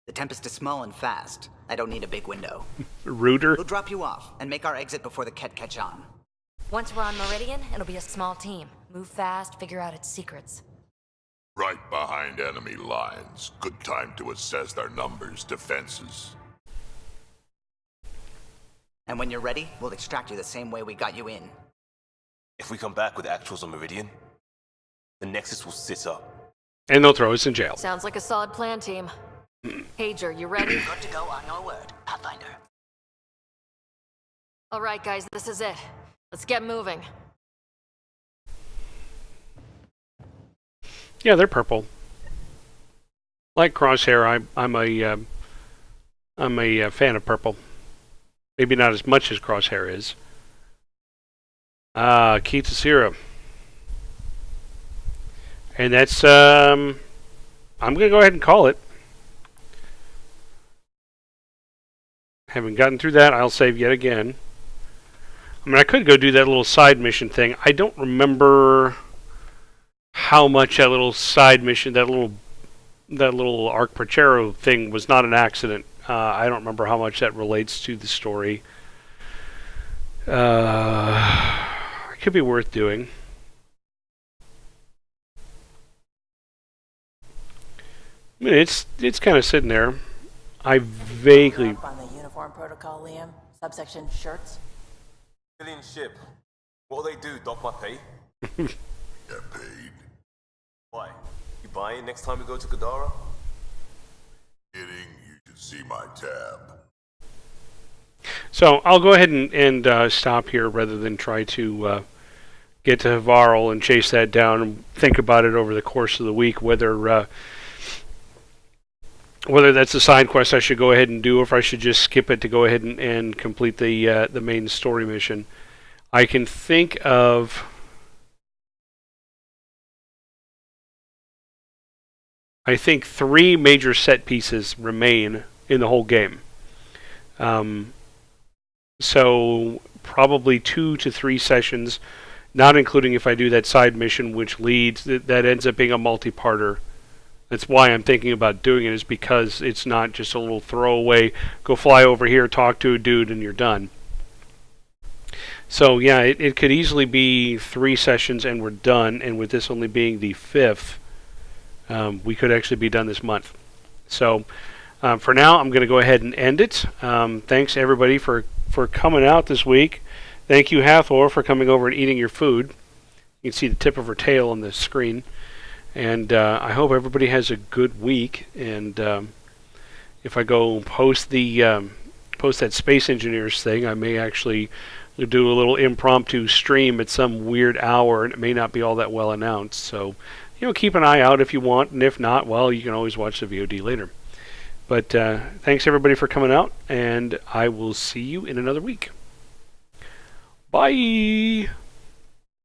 The Tempest is small and fast. I don't need a big window. Rooter? We'll drop you off and make our exit before the cat catch on. Once we're on Meridian, it'll be a small team. Move fast, figure out its secrets. Right behind enemy lines. Good time to assess their numbers, defenses. And when you're ready, we'll extract you the same way we got you in. If we come back with actuals on Meridian, the Nexus will sit up. And they'll throw us in jail. Sounds like a solid plan, team. Hager, you ready? Good to go on your word, Pathfinder. All right, guys, this is it. Let's get moving. Yeah, they're purple. Like Crosshair, I'm a fan of purple. Maybe not as much as Crosshair is. Kitsura. And that's I'm gonna go ahead and call it. Having gotten through that, I'll save yet again. I mean, I could go do that little side mission thing. I don't remember how much that little side mission, that little Arc Perchero thing was not an accident. I don't remember how much that relates to the story. It could be worth doing. I mean, it's kind of sitting there. I vaguely... Up on the uniform protocol, Liam. Subsection shirts. Alien ship. What'll they do, dock my pay? Get paid. Why? You buy it next time we go to Kadara? Kidding, you should see my tab. So I'll go ahead and stop here rather than try to get to Varl and chase that down and think about it over the course of the week, whether that's a side quest I should go ahead and do, or if I should just skip it to go ahead and complete the main story mission. I can think of... I think 3 major set pieces remain in the whole game. So probably 2 to 3 sessions, not including if I do that side mission, which leads that ends up being a multi-parter. That's why I'm thinking about doing it, is because it's not just a little throwaway, go fly over here, talk to a dude, and you're done. So yeah, it could easily be 3 sessions and we're done, and with this only being the 5th, we could actually be done this month. So for now, I'm going to go ahead and end it. Thanks everybody for coming out this week. Thank you, Hathor, for coming over and eating your food. You can see the tip of her tail on the screen. And I hope everybody has a good week. And if I go post the post that Space Engineers thing, I may actually do a little impromptu stream at some weird hour, and it may not be all that well announced. So, keep an eye out if you want, and if not, well, you can always watch the VOD later. But thanks everybody for coming out, and I will see you in another week. Bye!